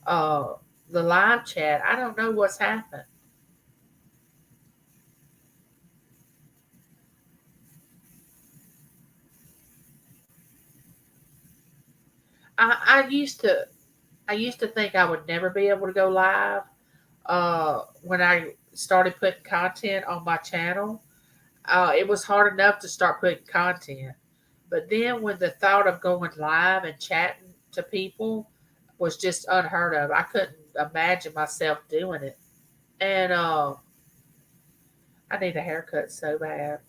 uh, the live chat. I don't know what's happened. I used to think I would never be able to go live when I started putting content on my channel. It was hard enough to start putting content. But then when the thought of going live and chatting to people was just unheard of, I couldn't imagine myself doing it. And I need a haircut so bad.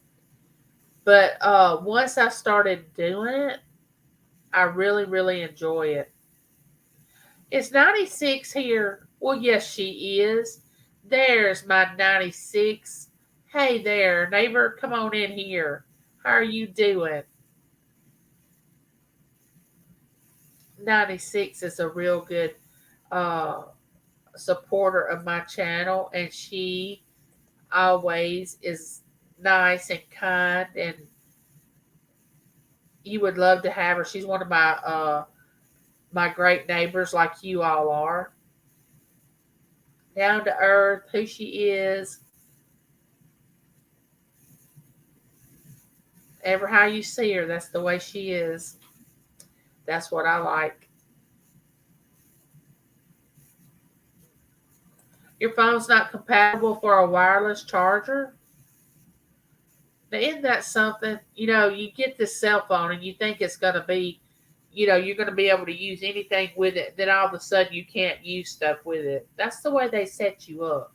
But once I started doing it, I really, really enjoy it. Is 96 here? Well, yes, she is. There's my 96. Hey there, neighbor, come on in here. How are you doing? 96 is a real good uh, supporter of my channel, and she always is nice and kind, and you would love to have her. She's one of my great neighbors, like you all are. Down to earth, who she is, ever how you see her, that's the way she is. That's what I like. Your phone's not compatible for a wireless charger? Now, isn't that something? You get this cell phone and you think it's going to be, you're going to be able to use anything with it. Then all of a sudden you can't use stuff with it. That's the way they set you up.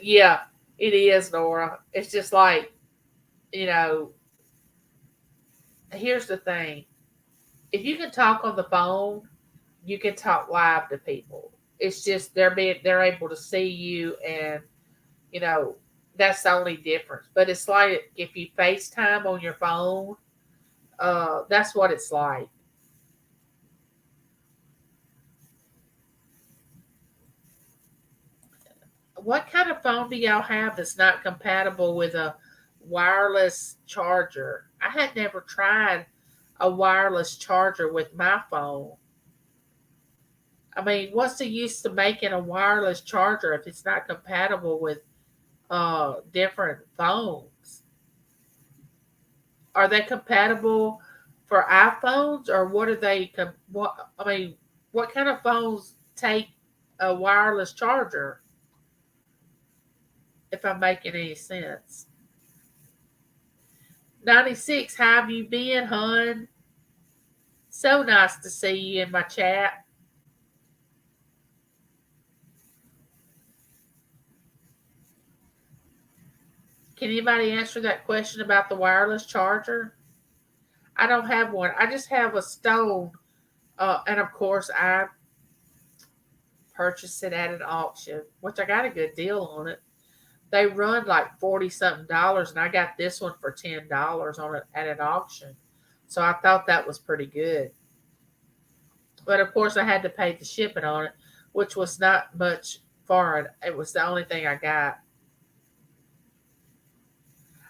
Yeah, it is, Nora. It's just like, you know, here's the thing. If you can talk on the phone, you can talk live to people. It's just they're able to see you, and you know that's the only difference. But it's like if you FaceTime on your phone, that's what it's like. What kind of phone do y'all have that's not compatible with a wireless charger? I had never tried a wireless charger with my phone. I mean, what's the use to making a wireless charger if it's not compatible with different phones? Are they compatible for iPhones, or what are they? What I mean, what kind of phones take a wireless charger? If I'm making any sense. 96, how have you been, hun? So nice to see you in my chat. Can anybody answer that question about the wireless charger? I don't have one. I just have a stone. And of course, I purchased it at an auction, which I got a good deal on it. They run like 40 something dollars, and I got this one for $10 on it at an auction. So I thought that was pretty good. But of course, I had to pay the shipping on it, which was not much for it. It was the only thing I got.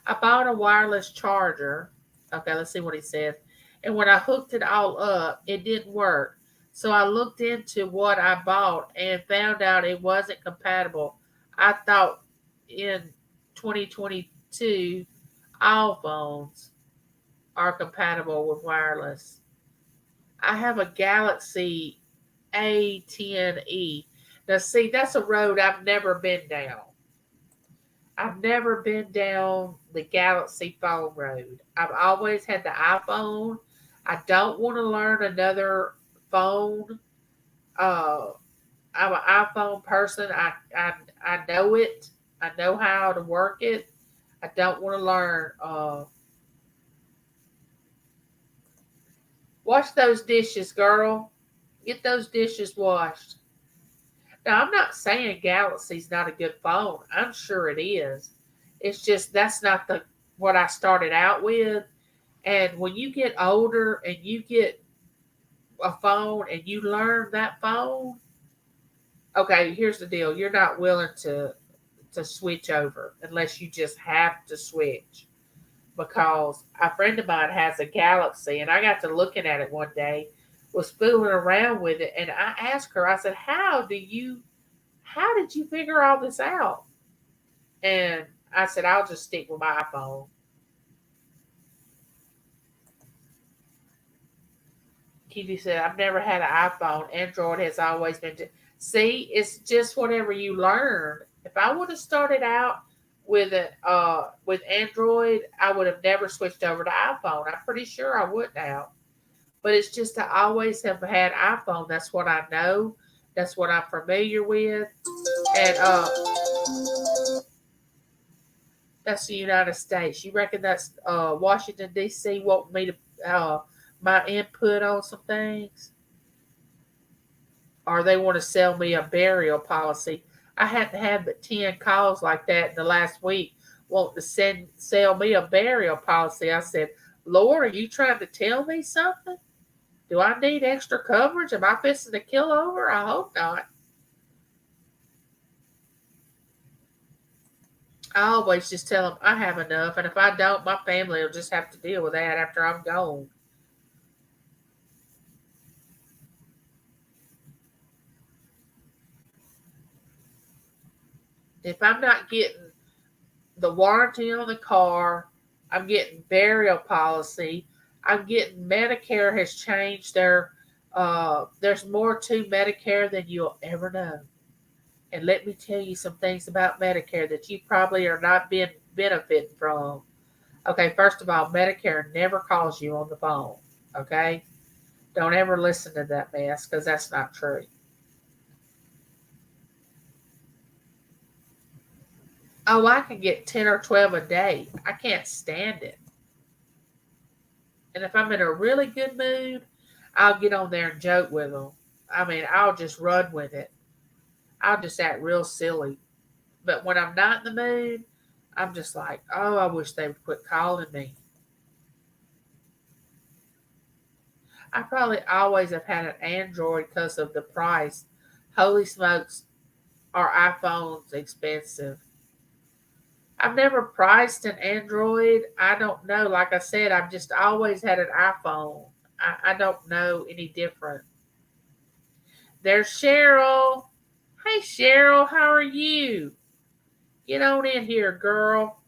I bought a wireless charger. Okay, let's see what he says. And when I hooked it all up, it didn't work. So I looked into what I bought and found out it wasn't compatible. I thought in 2022, all phones are compatible with wireless. I have a Galaxy A10e. Now, see, that's a road I've never been down. I've never been down the Galaxy phone road. I've always had the iPhone. I don't want to learn another phone. Uh, I'm an iPhone person. I know it. I know how to work it. I don't want to learn. Wash those dishes, girl. Get those dishes washed. Now, I'm not saying Galaxy's not a good phone. I'm sure it is. It's just that's not the what I started out with. And when you get older and you get a phone and you learn that phone, okay, here's the deal. You're not willing to to switch over unless you just have to switch. Because a friend of mine has a Galaxy, and I got to looking at it one day, was fooling around with it, and I asked her, I said, how did you figure all this out? And I said, I'll just stick with my iPhone. Kitty said, I've never had an iPhone. Android has always been. See, it's just whatever you learn. If I would have started out with Android, I would have never switched over to iPhone. I'm pretty sure I wouldn't have. But it's just I always have had iPhone. That's what I know. That's what I'm familiar with. And that's the United States. You reckon that's Washington D.C. want me to my input on some things, or they want to sell me a burial policy? I hadn't had but 10 calls like that in the last week, wanting to sell me a burial policy. I said, Lord, are you trying to tell me something? Do I need extra coverage? Am I fixing to kill over? I hope not. I always just tell them I have enough, and if I don't, my family will just have to deal with that after I'm gone. If I'm not getting the warranty on the car, I'm getting burial policy, I'm getting Medicare has changed there's more to Medicare than you'll ever know. And let me tell you some things about Medicare that you probably are not been benefiting from. Okay, first of all, Medicare never calls you on the phone. Okay? Don't ever listen to that mess because that's not true. Oh, I can get 10 or 12 a day. I can't stand it. And if I'm in a really good mood, I'll get on there and joke with them. I mean, I'll just run with it. I'll just act real silly. But when I'm not in the mood, I'm just like, oh, I wish they would quit calling me. I probably always have had an Android because of the price. Holy smokes, are iPhones expensive? I've never priced an Android. I don't know. Like I said, I've just always had an iPhone. I don't know any different. There's Cheryl. Hey, Cheryl, how are you? Get on in here, girl.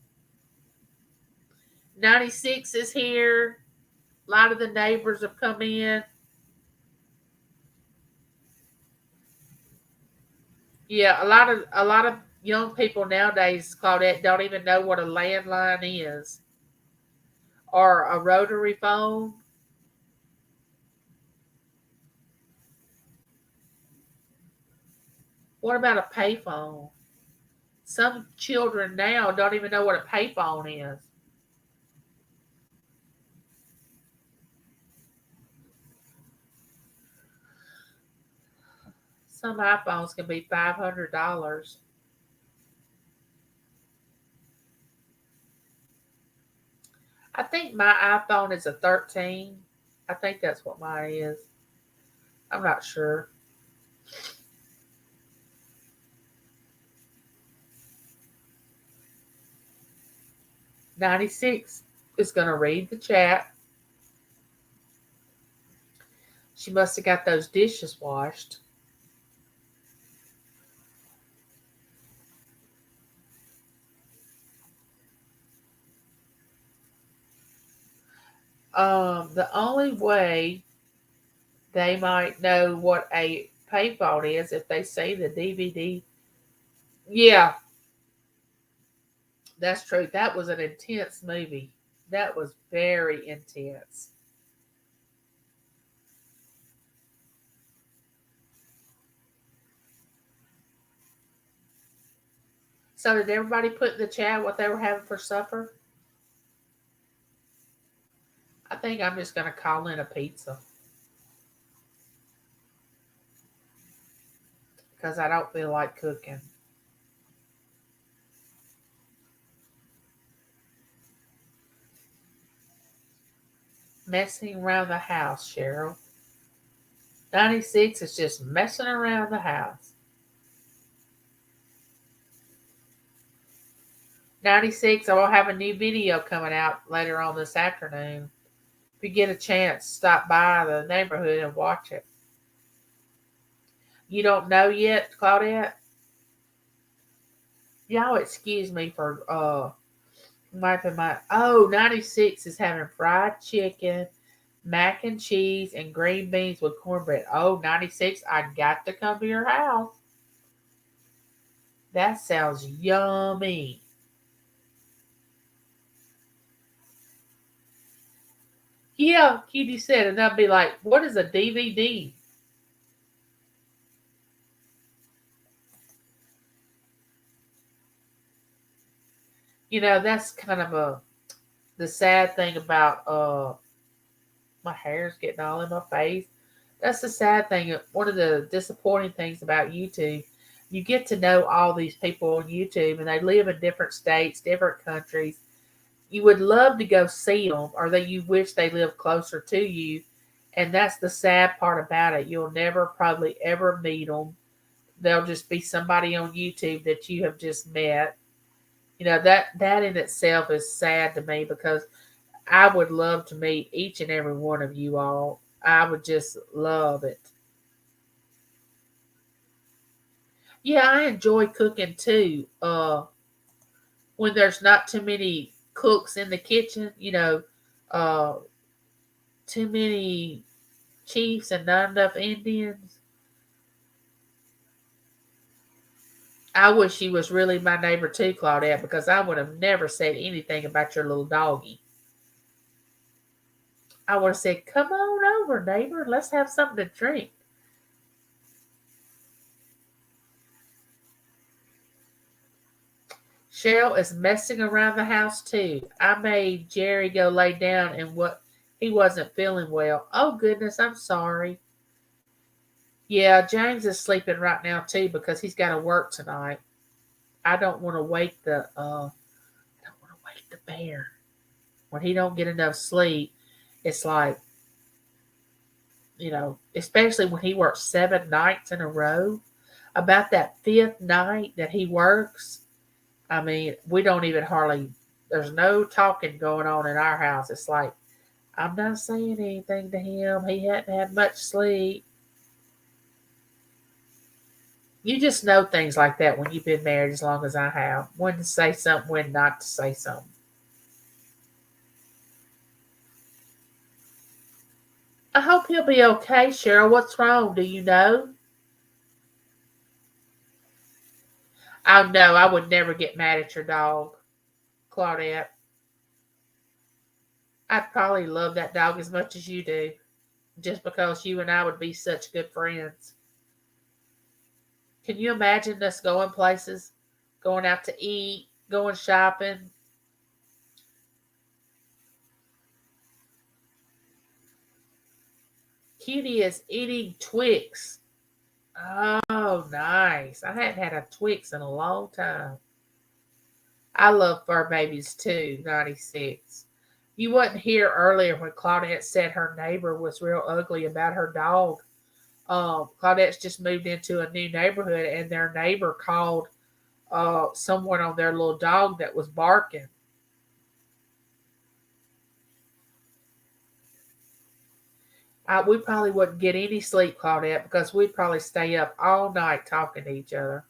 96 is here. A lot of the neighbors have come in. Yeah, a lot of young people nowadays, Claudette, don't even know what a landline is or a rotary phone. What about a payphone? Some children now don't even know what a payphone is. Some iPhones can be $500. I think my iPhone is a 13. I think that's what mine is. I'm not sure. 96 is going to read the chat. She must have got those dishes washed. The only way they might know what a payphone is if they see the DVD. Yeah, that's true. That was an intense movie. That was very intense. So did everybody put in the chat what they were having for supper? I think I'm just going to call in a pizza because I don't feel like cooking. Messing around the house, Cheryl. 96 is just messing around the house. 96, I will have a new video coming out later on this afternoon. If you get a chance, stop by the neighborhood and watch it. You don't know yet, Claudette? Y'all excuse me for wiping my... Oh, 96 is having fried chicken, mac and cheese, and green beans with cornbread. Oh, 96, I got to come to your house. That sounds yummy. Yeah, Kitty said, and I'd be like, what is a DVD? That's kind of the sad thing about my hair's getting all in my face. That's the sad thing. One of the disappointing things about YouTube, you get to know all these people on YouTube, and they live in different states, different countries. You would love to go see them, or that you wish they lived closer to you. And that's the sad part about it. You'll never probably ever meet them. They'll just be somebody on YouTube that you have just met. That in itself is sad to me because I would love to meet each and every one of you all. I would just love it. Yeah, I enjoy cooking too. When there's not too many cooks in the kitchen, uh, too many chiefs and not enough Indians. I wish she was really my neighbor too, Claudette, because I would have never said anything about your little doggy. I would have said, "Come on over, neighbor. Let's have something to drink." Cheryl is messing around the house too. I made Jerry go lay down and what he wasn't feeling well. Oh goodness, I'm sorry. Yeah, James is sleeping right now too because he's got to work tonight. I don't want to wake the bear. When he don't get enough sleep, it's like, especially when he works 7 nights in a row. About that fifth night that he works, I mean, we don't even hardly, there's no talking going on in our house. It's like, I'm not saying anything to him. He hadn't had much sleep. You just know things like that when you've been married as long as I have. When to say something, when not to say something. I hope he'll be okay, Cheryl. What's wrong? Do you know? Oh, no, I would never get mad at your dog, Claudette. I'd probably love that dog as much as you do, just because you and I would be such good friends. Can you imagine us going places, going out to eat, going shopping? Cutie is eating Twix. Oh, nice. I hadn't had a Twix in a long time. I love fur babies too, 96. You wasn't here earlier when Claudette said her neighbor was real ugly about her dog. Claudette's just moved into a new neighborhood, and their neighbor called someone on their little dog that was barking. We probably wouldn't get any sleep, Claudette, because we'd probably stay up all night talking to each other.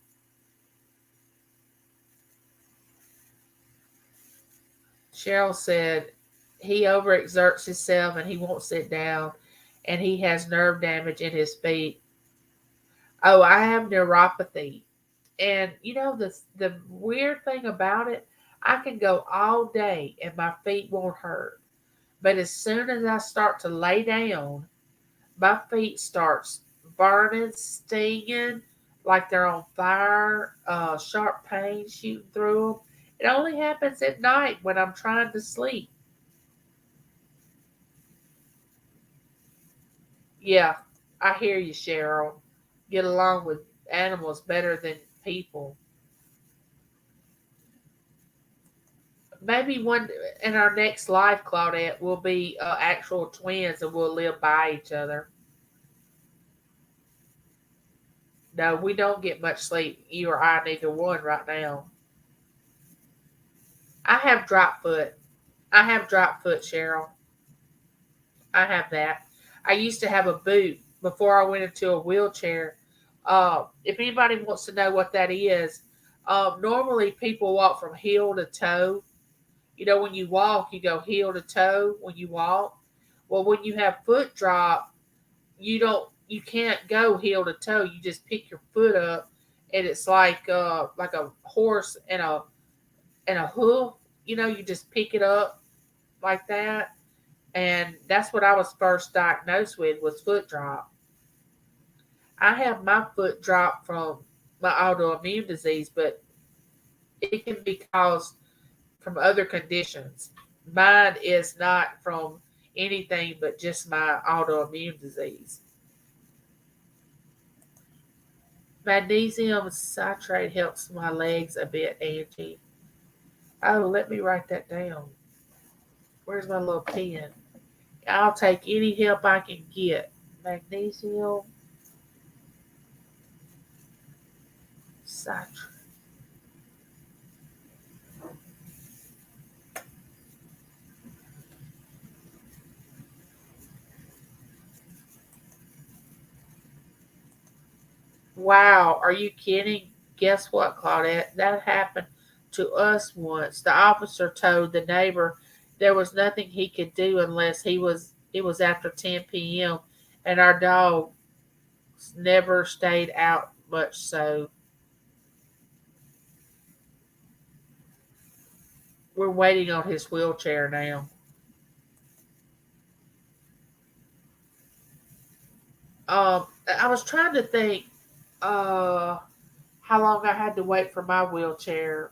Cheryl said he overexerts himself and he won't sit down, and he has nerve damage in his feet. Oh, I have neuropathy. And the weird thing about it, I can go all day and my feet won't hurt. But as soon as I start to lay down, my feet starts burning, stinging, like they're on fire, sharp pain shooting through them. It only happens at night when I'm trying to sleep. Yeah, I hear you, Cheryl. Get along with animals better than people. Maybe one in our next life, Claudette, we'll be actual twins and we'll live by each other. No, we don't get much sleep. You or I, neither one right now. I have drop foot. I have drop foot, Cheryl. I have that. I used to have a boot before I went into a wheelchair. If anybody wants to know what that is, normally people walk from heel to toe. You know, when you walk, you go heel to toe when you walk. Well, when you have foot drop, you can't go heel to toe. You just pick your foot up, and it's like a horse and a hoof. You know, you just pick it up like that, and that's what I was first diagnosed with was foot drop. I have my foot drop from my autoimmune disease, but it can be caused from other conditions. Mine is not from anything but just my autoimmune disease. Magnesium citrate helps my legs a bit, Angie. Oh, let me write that down. Where's my little pen? I'll take any help I can get. Magnesium citrate. Wow, are you kidding? Guess what, Claudette? That happened to us once. The officer told the neighbor there was nothing he could do unless it was after 10 p.m. and our dog never stayed out much so we're waiting on his wheelchair now. I was trying to think uh how long I had to wait for my wheelchair.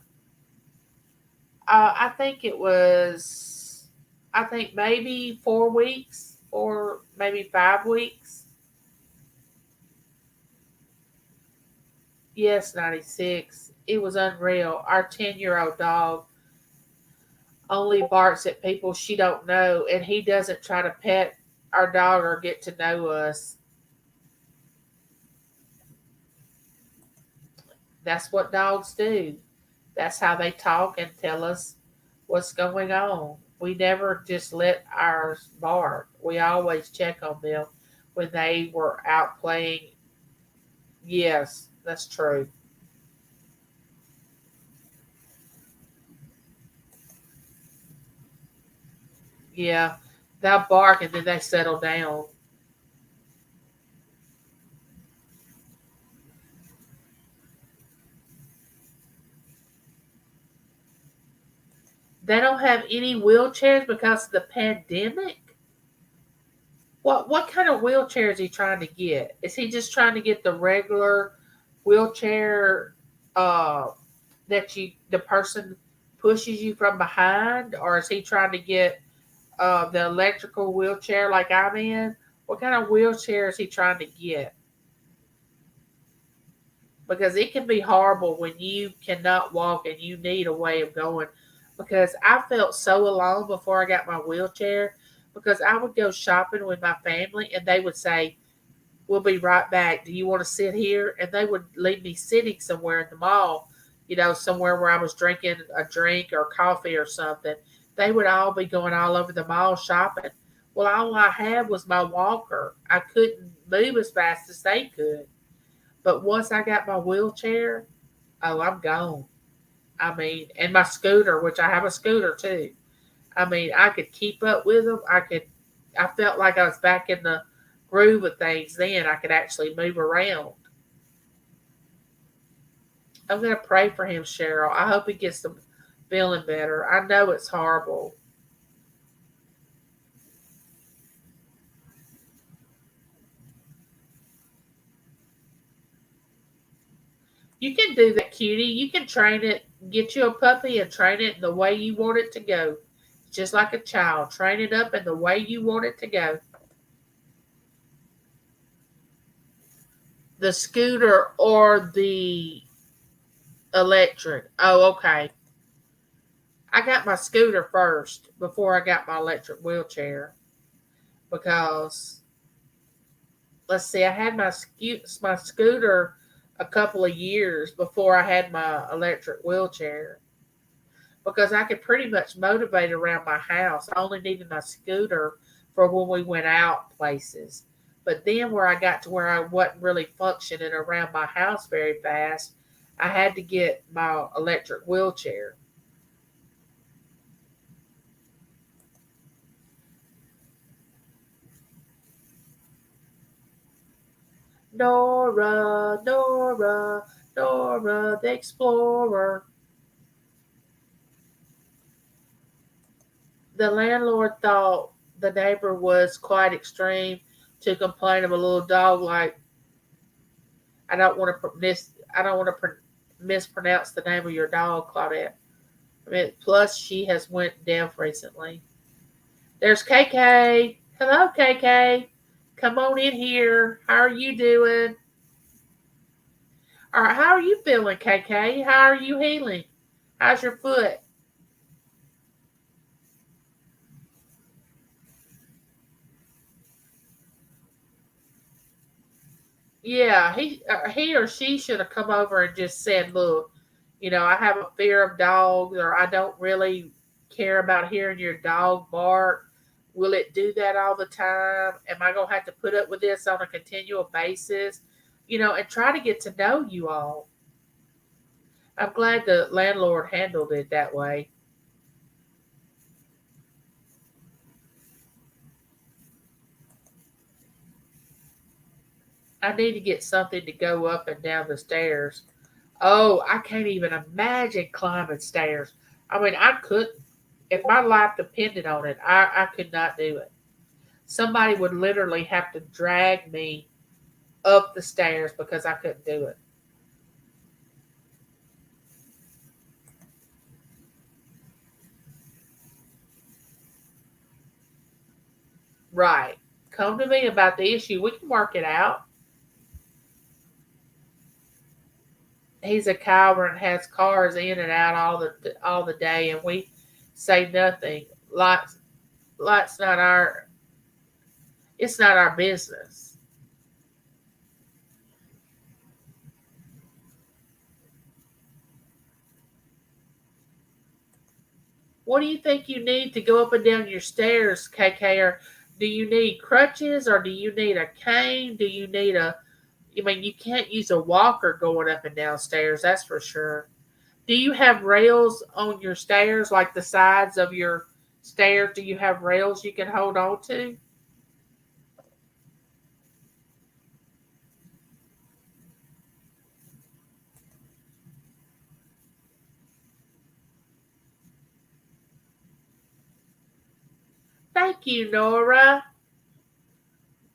I think it was, I think maybe 4 weeks or maybe 5 weeks. Yes, 96. It was unreal. Our 10-year-old dog only barks at people she don't know, and he doesn't try to pet our dog or get to know us. That's what dogs do. That's how they talk and tell us what's going on. We never just let ours bark. We always check on them when they were out playing. Yes, that's true. Yeah, they'll bark and then they settle down. They don't have any wheelchairs because of the pandemic. What kind of wheelchair is he trying to get? Is he just trying to get the regular wheelchair uh, that the person pushes you from behind, or is he trying to get the electrical wheelchair like I'm in? What kind of wheelchair is he trying to get? Because it can be horrible when you cannot walk and you need a way of going. Because I felt so alone before I got my wheelchair. Because I would go shopping with my family and they would say, "We'll be right back. Do you want to sit here?" And they would leave me sitting somewhere in the mall, you know, somewhere where I was drinking a drink or coffee or something. They would all be going all over the mall shopping. Well, all I had was my walker. I couldn't move as fast as they could. But once I got my wheelchair, oh, I'm gone. I mean, and my scooter, which I have a scooter too. I mean, I could keep up with them. I felt like I was back in the groove of things then. I could actually move around. I'm going to pray for him, Cheryl. I hope he gets the feeling better. I know it's horrible. You can do that, cutie. You can train it, get you a puppy and train it in the way you want it to go. Just like a child. Train it up in the way you want it to go. The scooter or the electric. Oh, okay. I got my scooter first before I got my electric wheelchair because let's see, I had my scooter a couple of years before I had my electric wheelchair. because I could pretty much motivate around my house. I only needed my scooter for when we went out places. But then where I got to where I wasn't really functioning around my house very fast, I had to get my electric wheelchair. Nora, Nora, Nora the Explorer. The landlord thought the neighbor was quite extreme to complain of a little dog like I don't want to mispronounce the name of your dog, Claudette. I mean, plus she has went deaf recently. There's KK. Hello, KK. Come on in here. How are you doing? All right, how are you feeling, KK? How are you healing? How's your foot? Yeah, he or she should have come over and just said, "Look, I have a fear of dogs, or I don't really care about hearing your dog bark. Will it do that all the time? Am I gonna have to put up with this on a continual basis? And try to get to know you all." I'm glad the landlord handled it that way. I need to get something to go up and down the stairs. Oh, I can't even imagine climbing stairs. I mean, I could, if my life depended on it, I could not do it. Somebody would literally have to drag me up the stairs because I couldn't do it. Right. Come to me about the issue. We can work it out. He's a coward and has cars in and out all the day, and we say nothing. Like's not our. It's not our business. What do you think you need to go up and down your stairs, KK? Or do you need crutches, or do you need a cane? Do you need a? I mean, you can't use a walker going up and down stairs. That's for sure. Do you have rails on your stairs, like the sides of your stairs? Do you have rails you can hold on to? Thank you, Nora.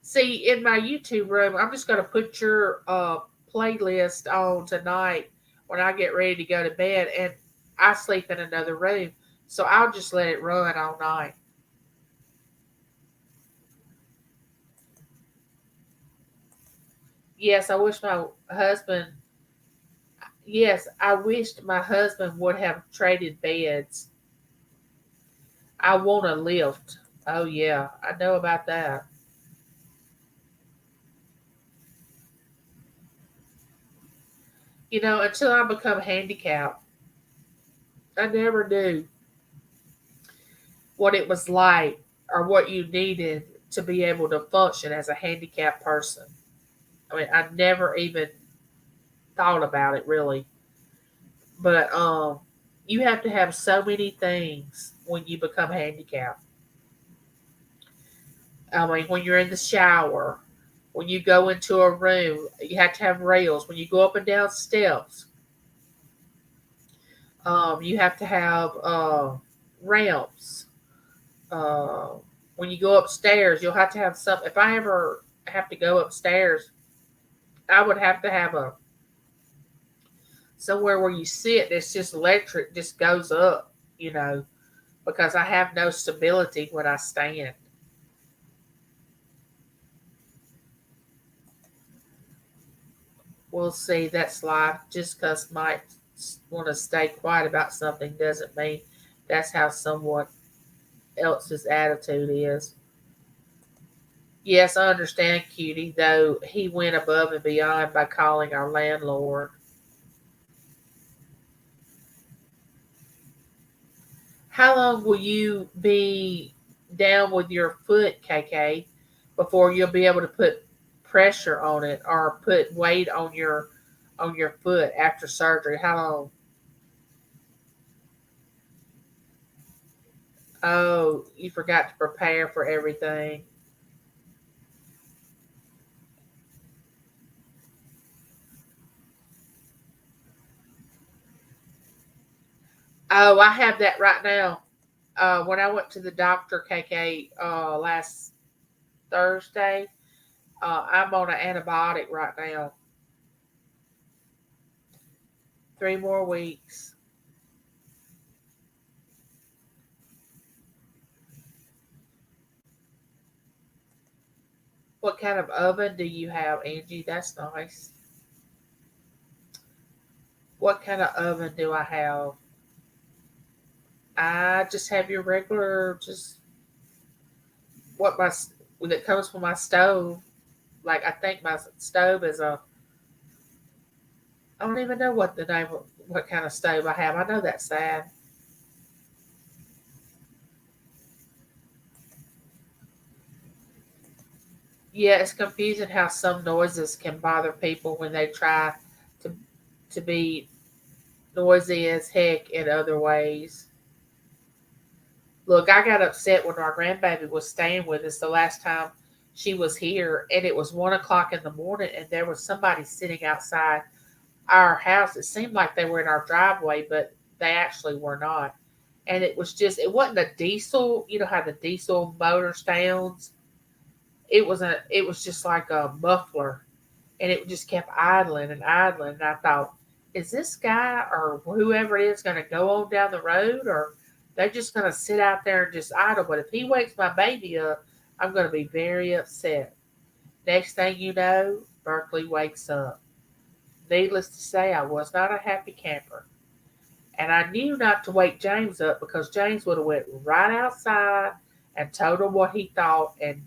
See, in my YouTube room, I'm just going to put your playlist on tonight when I get ready to go to bed, and I sleep in another room. So I'll just let it run all night. Yes, I wish my husband, yes, I wished my husband would have traded beds. I want a lift. Oh, yeah, I know about that. Until I become handicapped, I never knew what it was like or what you needed to be able to function as a handicapped person. I mean, I never even thought about it really. But you have to have so many things when you become handicapped. I mean, when you're in the shower, when you go into a room, you have to have rails. When you go up and down steps, you have to have ramps. Uh, when you go upstairs, you'll have to have some. If I ever have to go upstairs, I would have to have a somewhere where you sit. It's just electric, just goes up. Because I have no stability when I stand. We'll see. That's life. Just because might want to stay quiet about something doesn't mean that's how someone else's attitude is. Yes, I understand, cutie, though he went above and beyond by calling our landlord. How long will you be down with your foot, KK, before you'll be able to put pressure on it or put weight on your foot after surgery? How long? Oh, you forgot to prepare for everything. Oh, I have that right now. When I went to the doctor, KK, last Thursday, I'm on an antibiotic right now. 3 more weeks. What kind of oven do you have, Angie? That's nice. What kind of oven do I have? I just have your regular, just what my when it comes from my stove. Like I think my stove is a. I don't even know what the name of what kind of stove I have. I know that's sad. Yeah, it's confusing how some noises can bother people when they try to to be noisy as heck in other ways. Look, I got upset when our grandbaby was staying with us the last time she was here, and it was 1 o'clock in the morning, and there was somebody sitting outside our house. It seemed like they were in our driveway, but they actually were not. And it was just, it wasn't a diesel. You know how the diesel motor sounds. It was just like a muffler, and it just kept idling and idling. And I thought, is this guy or whoever it is going to go on down the road, or they're just going to sit out there and just idle? But if he wakes my baby up, I'm going to be very upset. Next thing you know, Berkeley wakes up. Needless to say, I was not a happy camper. And I knew not to wake James up because James would have went right outside and told him what he thought. And,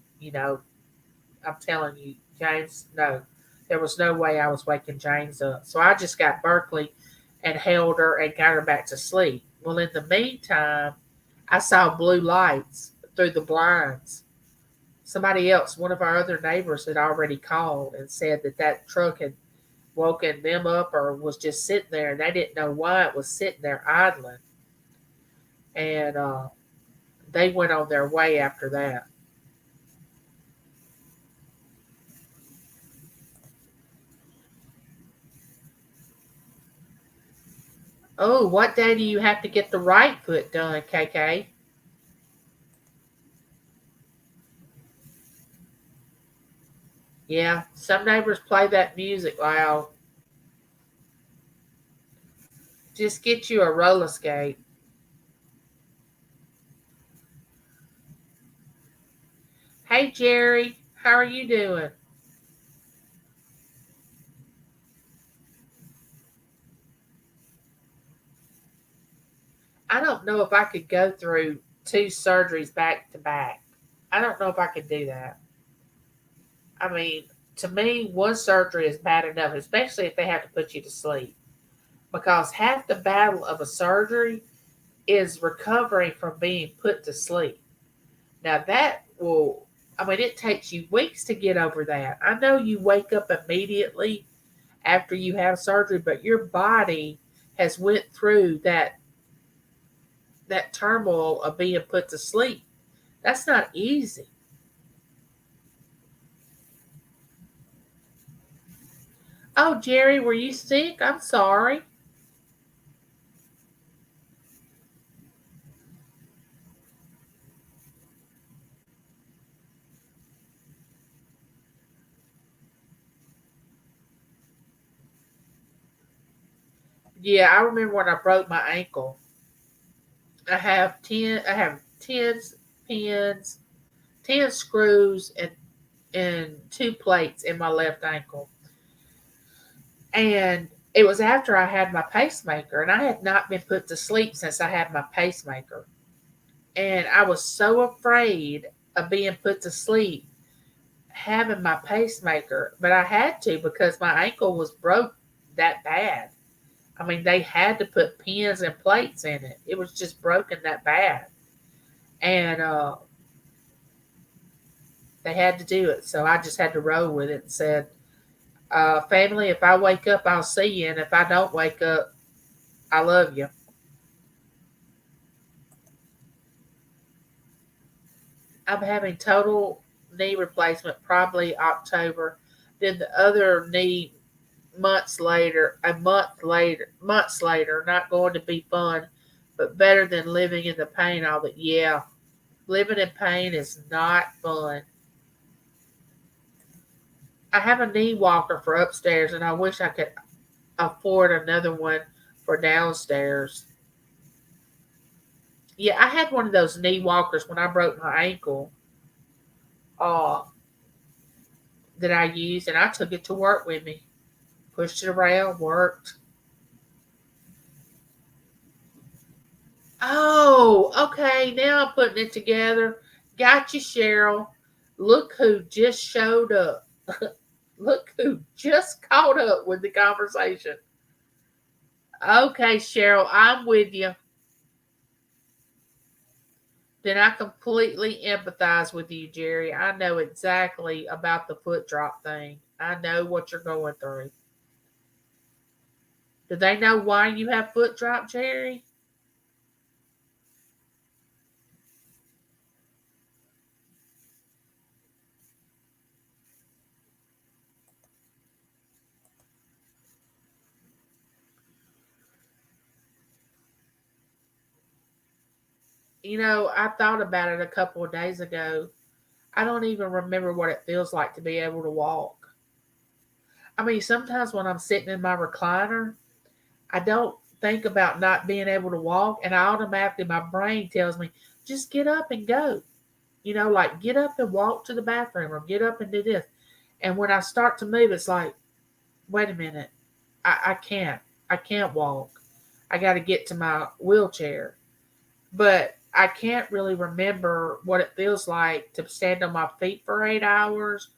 I'm telling you, James, no, there was no way I was waking James up. So I just got Berkeley and held her and got her back to sleep. Well, in the meantime, I saw blue lights through the blinds. Somebody else, one of our other neighbors, had already called and said that that truck had woken them up or was just sitting there, and they didn't know why it was sitting there idling. And they went on their way after that. Oh, what day do you have to get the right foot done, KK? Yeah, some neighbors play that music loud. Just get you a roller skate. Hey, Jerry, how are you doing? I don't know if I could go through two surgeries back to back. I don't know if I could do that. I mean, to me, one surgery is bad enough, especially if they have to put you to sleep. Because half the battle of a surgery is recovering from being put to sleep. Now, that will, I mean, it takes you weeks to get over that. I know you wake up immediately after you have surgery, but your body has went through that turmoil of being put to sleep. That's not easy. Oh, Jerry, were you sick? I'm sorry. Yeah, I remember when I broke my ankle. I have 10 pins, 10 screws, and 2 plates in my left ankle. And it was after I had my pacemaker, and I had not been put to sleep since I had my pacemaker. And I was so afraid of being put to sleep having my pacemaker, but I had to because my ankle was broke that bad. I mean, they had to put pins and plates in it. It was just broken that bad. And they had to do it. So I just had to roll with it and said, family, if I wake up, I'll see you. And if I don't wake up, I love you. I'm having total knee replacement probably October. Then the other knee months later, not going to be fun, but better than living in the pain all the yeah. Living in pain is not fun. I have a knee walker for upstairs and I wish I could afford another one for downstairs. Yeah, I had one of those knee walkers when I broke my ankle. Uh, that I used, and I took it to work with me. Pushed it around, worked. Oh, okay. Now I'm putting it together. Got you, Cheryl. Look who just showed up. Look who just caught up with the conversation. Okay, Cheryl, I'm with you. Then I completely empathize with you, Jerry. I know exactly about the foot drop thing. I know what you're going through. Do they know why you have foot drop, Jerry? I thought about it a couple of days ago. I don't even remember what it feels like to be able to walk. I mean, sometimes when I'm sitting in my recliner, I don't think about not being able to walk, and I automatically, my brain tells me, just get up and go. Like get up and walk to the bathroom or get up and do this. And when I start to move, it's like, wait a minute, I can't. I can't walk. I got to get to my wheelchair. But I can't really remember what it feels like to stand on my feet for 8 hours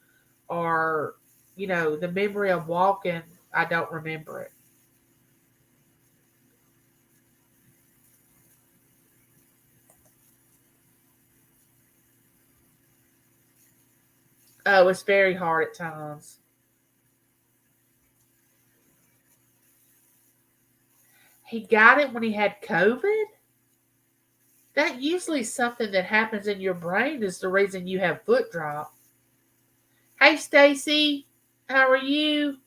or, the memory of walking. I don't remember it. Oh, it's very hard at times. He got it when he had COVID? That usually is something that happens in your brain is the reason you have foot drop. Hey, Stacy, how are you?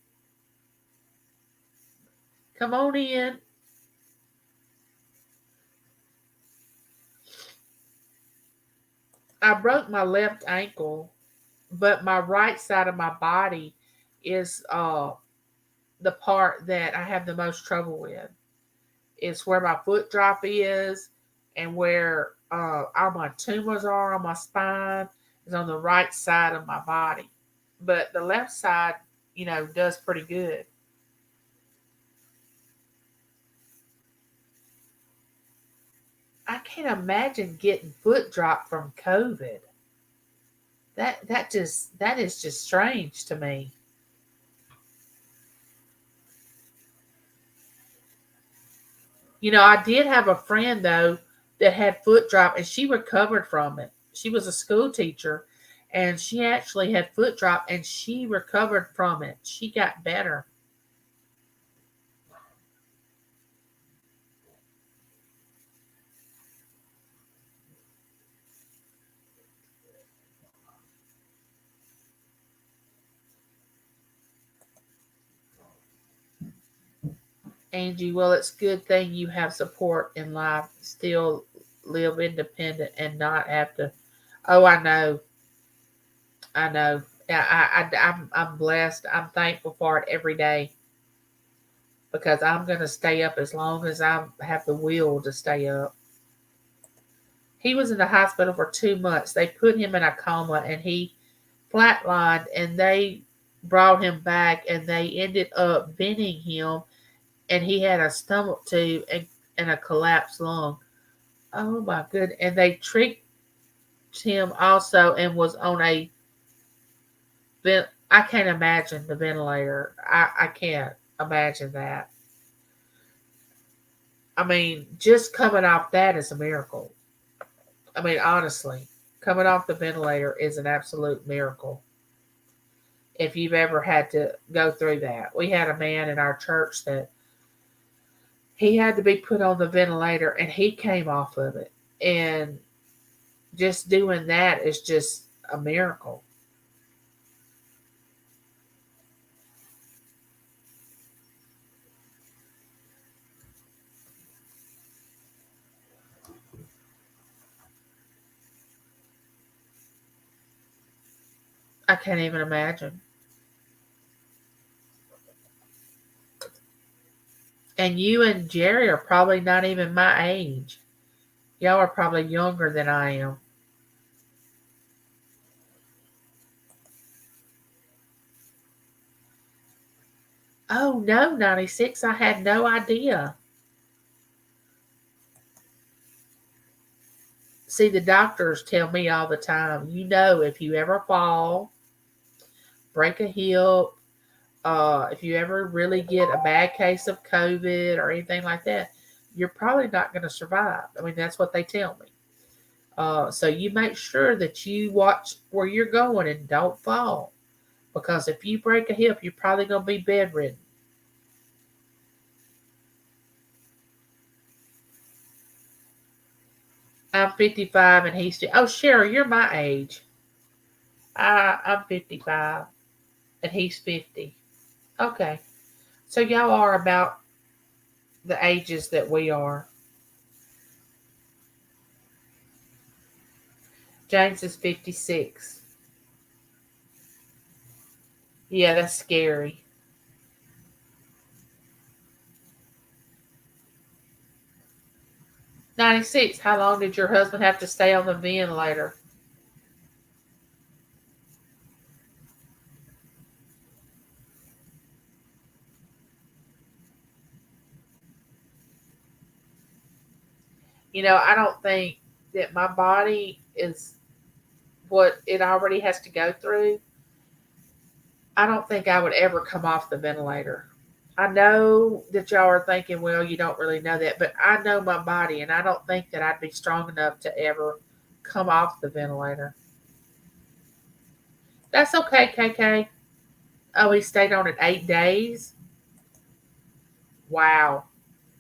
Come on in. I broke my left ankle, but my right side of my body is the part that I have the most trouble with. It's where my foot drop is and where all my tumors are on my spine is on the right side of my body. But the left side, does pretty good. I can't imagine getting foot drop from COVID. That is just strange to me. I did have a friend though that had foot drop and she recovered from it. She was a school teacher and she actually had foot drop and she recovered from it. She got better. Angie, well, it's a good thing you have support in life. Still live independent and not have to. Oh, I know. I know. Yeah, I'm blessed. I'm thankful for it every day because I'm going to stay up as long as I have the will to stay up. He was in the hospital for 2 months. They put him in a coma and he flatlined and they brought him back and they ended up venting him and he had a stomach tube and a collapsed lung. Oh my goodness. And they treated him also and was on a I can't imagine the ventilator. I can't imagine that. I mean, just coming off that is a miracle. I mean, honestly, coming off the ventilator is an absolute miracle. If you've ever had to go through that, we had a man in our church that he had to be put on the ventilator and he came off of it. And just doing that is just a miracle. I can't even imagine. And you and Jerry are probably not even my age. Y'all are probably younger than I am. Oh no, 96. I had no idea. See, the doctors tell me all the time, if you ever fall, break a hip, if you ever really get a bad case of COVID or anything like that, you're probably not going to survive. I mean, that's what they tell me. So you make sure that you watch where you're going and don't fall. Because if you break a hip, you're probably going to be bedridden. I'm 55 and he's... Oh, Cheryl, you're my age. I'm 55 and he's 50. Okay. So y'all are about the ages that we are. James is 56. Yeah, that's scary. 96. How long did your husband have to stay on the ventilator? I don't think that my body is what it already has to go through. I don't think I would ever come off the ventilator. I know that y'all are thinking, well, you don't really know that, but I know my body, and I don't think that I'd be strong enough to ever come off the ventilator. That's okay, KK. Oh, he stayed on it 8 days? Wow.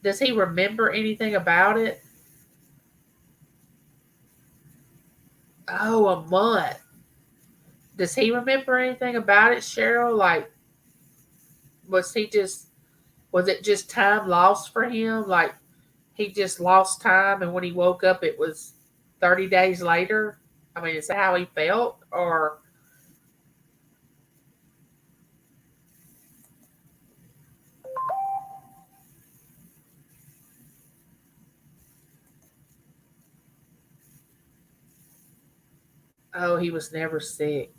Does he remember anything about it? Oh, a month. Does he remember anything about it, Cheryl? Like, was he just, was it just time lost for him? Like, he just lost time, and when he woke up, it was 30 days later? I mean, is that how he felt? Or, oh, he was never sick?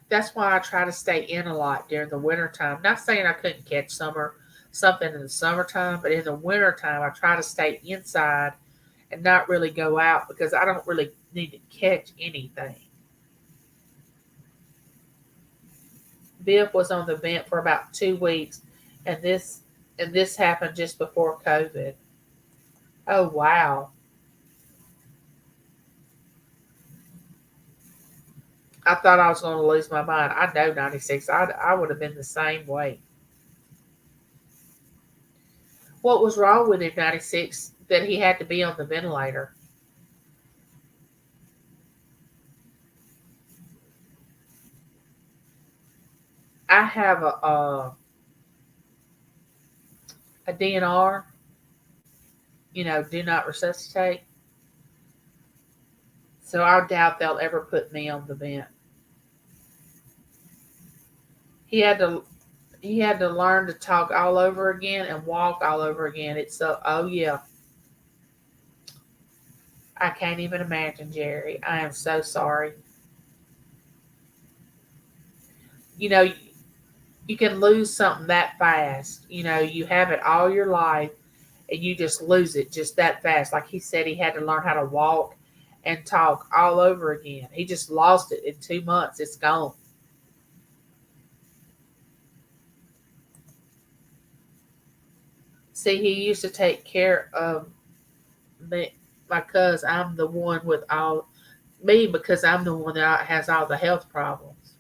That's why I try to stay in a lot during the wintertime. Not saying I couldn't catch something in the summertime, but in the wintertime, I try to stay inside and not really go out because I don't really need to catch anything. Viv was on the vent for about 2 weeks, and this happened just before COVID. Oh wow! I thought I was going to lose my mind. I know 96. I would have been the same way. What was wrong with him 96 that he had to be on the ventilator? I have a DNR. Do not resuscitate. So I doubt they'll ever put me on the vent. He had to he had to learn to talk all over again and walk all over again. It's so, oh yeah, I can't even imagine, Jerry. I am so sorry. You know, you can lose something that fast. You have it all your life and you just lose it just that fast. Like he said, he had to learn how to walk and talk all over again. He just lost it in 2 months. It's gone. See, he used to take care of me, because I'm the one with all me because I'm the one that has all the health problems.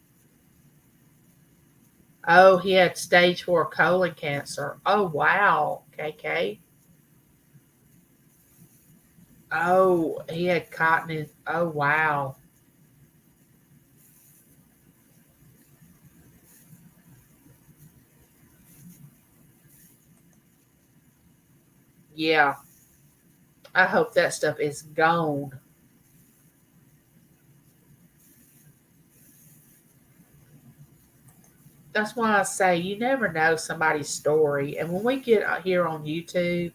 Oh, he had stage 4 colon cancer. Oh wow, KK. Oh, he had cotton in. Oh wow. Yeah, I hope that stuff is gone. That's why I say you never know somebody's story. And when we get out here on YouTube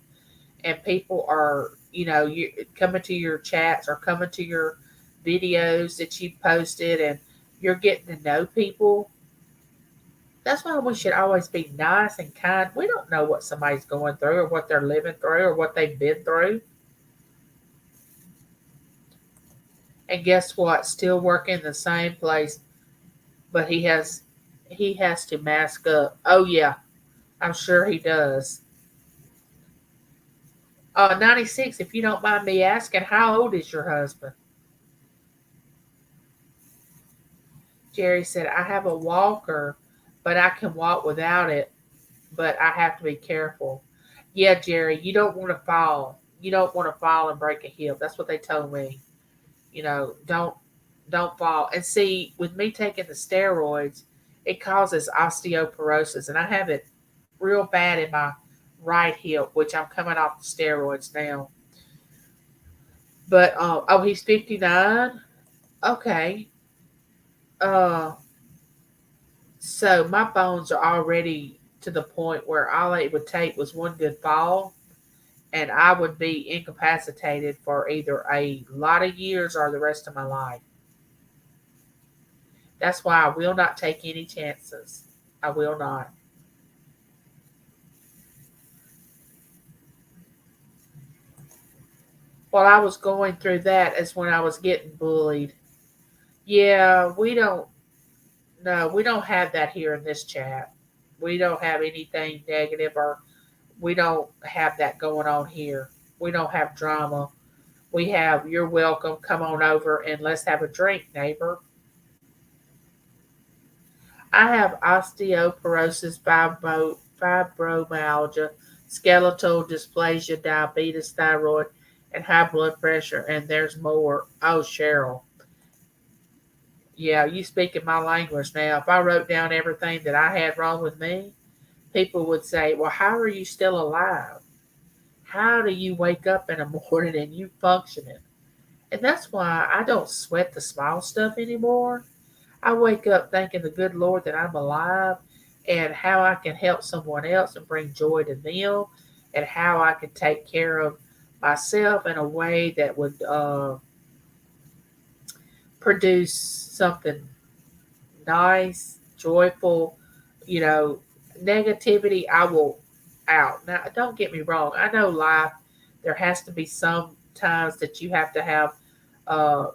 and people are, you coming to your chats or coming to your videos that you posted and you're getting to know people, that's why we should always be nice and kind. We don't know what somebody's going through or what they're living through or what they've been through. And guess what? Still working the same place, but he has to mask up. Oh yeah, I'm sure he does. 96, if you don't mind me asking, how old is your husband? Jerry said, I have a walker, but I can walk without it, but I have to be careful. Yeah, Jerry, you don't want to fall. You don't want to fall and break a hip. That's what they told me. Don't fall. And see, with me taking the steroids, it causes osteoporosis, and I have it real bad in my right hip, which I'm coming off the steroids now. But oh, he's 59. Okay. Uh, so my bones are already to the point where all it would take was one good fall, and I would be incapacitated for either a lot of years or the rest of my life. That's why I will not take any chances. I will not. While I was going through that is when I was getting bullied. Yeah, we don't. No, we don't have that here in this chat. We don't have anything negative, or we don't have that going on here. We don't have drama. We have, you're welcome. Come on over and let's have a drink, neighbor. I have osteoporosis, fibromyalgia, skeletal dysplasia, diabetes, thyroid, and high blood pressure. And there's more. Oh, Cheryl. Yeah, you speaking my language now. If I wrote down everything that I had wrong with me, people would say, well, how are you still alive? How do you wake up in the morning and you functioning? And that's why I don't sweat the small stuff anymore. I wake up thanking the good Lord that I'm alive and how I can help someone else and bring joy to them and how I can take care of myself in a way that would produce something nice, joyful, you know, negativity, I will out. Now, don't get me wrong. I know life, there has to be some times that you have to have uh,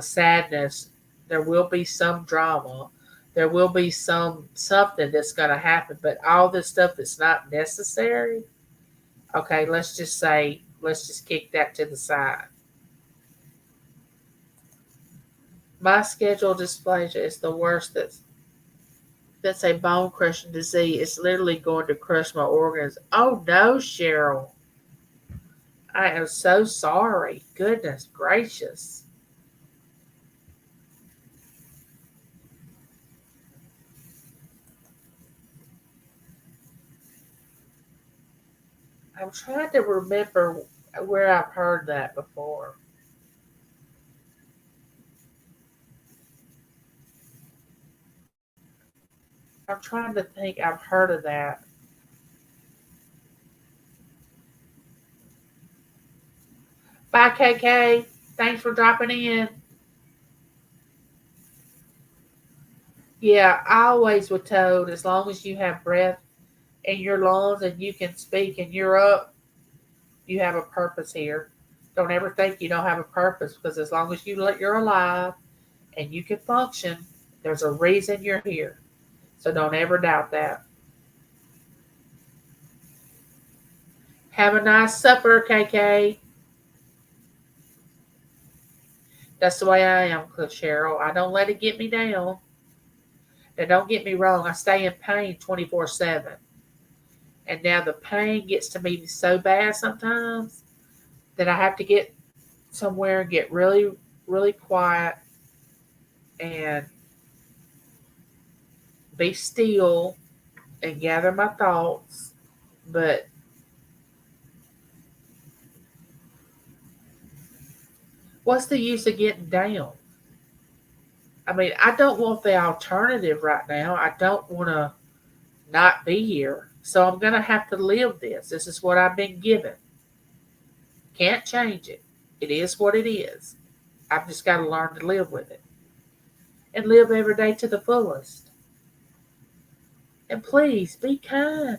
sadness. There will be some drama. There will be something that's going to happen. But all this stuff that's not necessary, okay, let's just kick that to the side. My schedule dysplasia is the worst that's a bone crushing disease. It's literally going to crush my organs. Oh no, Cheryl. I am so sorry. Goodness gracious. I'm trying to remember where I've heard that before. I'm trying to think I've heard of that. Bye, KK. Thanks for dropping in. Yeah, I always was told as long as you have breath in your lungs and you can speak and you're up, you have a purpose here. Don't ever think you don't have a purpose, because as long as you're alive and you can function, there's a reason you're here. So don't ever doubt that. Have a nice supper, KK. That's the way I am, Cheryl. I don't let it get me down. Now, don't get me wrong. I stay in pain 24/7. And now the pain gets to me so bad sometimes that I have to get somewhere and get really, really quiet and be still and gather my thoughts. But what's the use of getting down? I mean, I don't want the alternative right now. I don't want to not be here. So I'm going to have to live this. This is what I've been given. Can't change it. It is what it is. I've just got to learn to live with it and live every day to the fullest. And please be kind.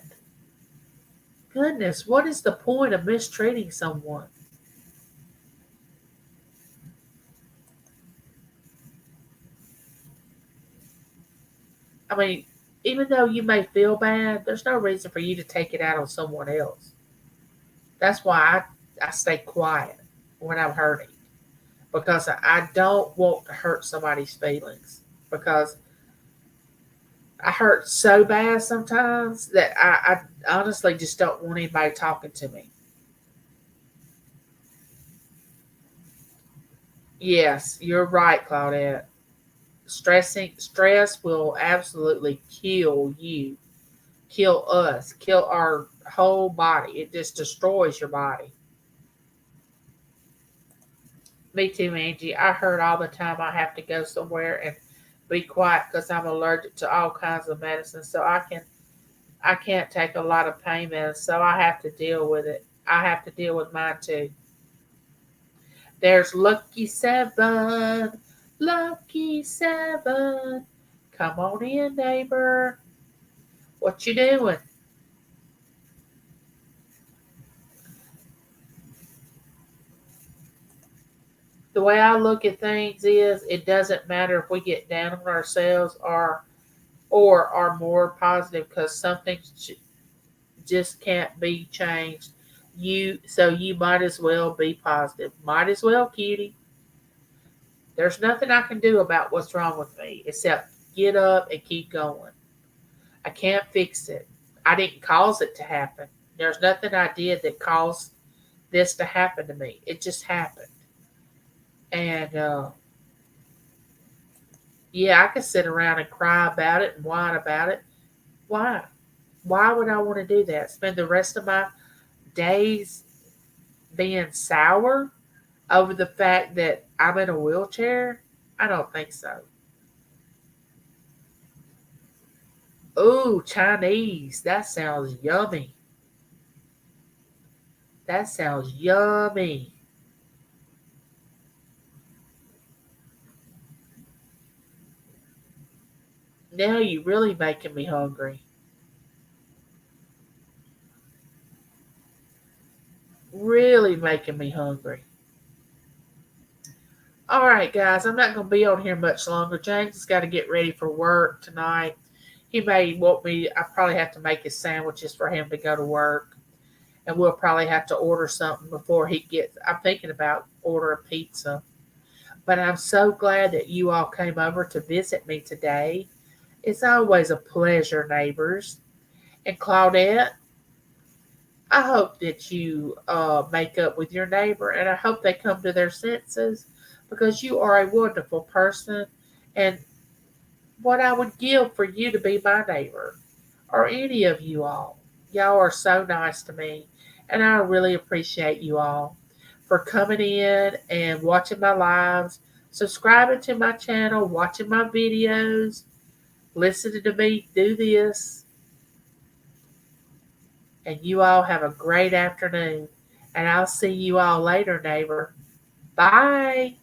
Goodness, what is the point of mistreating someone? I mean, even though you may feel bad, there's no reason for you to take it out on someone else. That's why I stay quiet when I'm hurting, because I don't want to hurt somebody's feelings, because I hurt so bad sometimes that I honestly just don't want anybody talking to me. Yes, you're right, Claudette. Stress will absolutely kill you, kill us, kill our whole body. It just destroys your body. Me too, Angie. I heard all the time I have to go somewhere and be quiet because I'm allergic to all kinds of medicine. So I can't take a lot of pain meds. So I have to deal with it. I have to deal with mine too. There's Lucky Seven. Lucky Seven. Come on in, neighbor. What you doing? The way I look at things is it doesn't matter if we get down on ourselves or are more positive, because some things just can't be changed. You might as well be positive. Might as well, cutie. There's nothing I can do about what's wrong with me except get up and keep going. I can't fix it. I didn't cause it to happen. There's nothing I did that caused this to happen to me. It just happened. And yeah, I could sit around and cry about it and whine about it. Why? Why would I want to do that? Spend the rest of my days being sour over the fact that I'm in a wheelchair? I don't think so. Ooh, Chinese. That sounds yummy. That sounds yummy. Now you really making me hungry. Really making me hungry. All right, guys, I'm not going to be on here much longer. James has got to get ready for work tonight. He may want me, I probably have to make his sandwiches for him to go to work. And we'll probably have to order something before he gets, I'm thinking about order a pizza. But I'm so glad that you all came over to visit me today. It's always a pleasure, neighbors. And Claudette, I hope that you make up with your neighbor, and I hope they come to their senses, because you are a wonderful person. And what I would give for you to be my neighbor, or any of you all. Y'all are so nice to me, and I really appreciate you all for coming in and watching my lives, subscribing to my channel, watching my videos, listening to me do this. And you all have a great afternoon. And I'll see you all later, neighbor. Bye.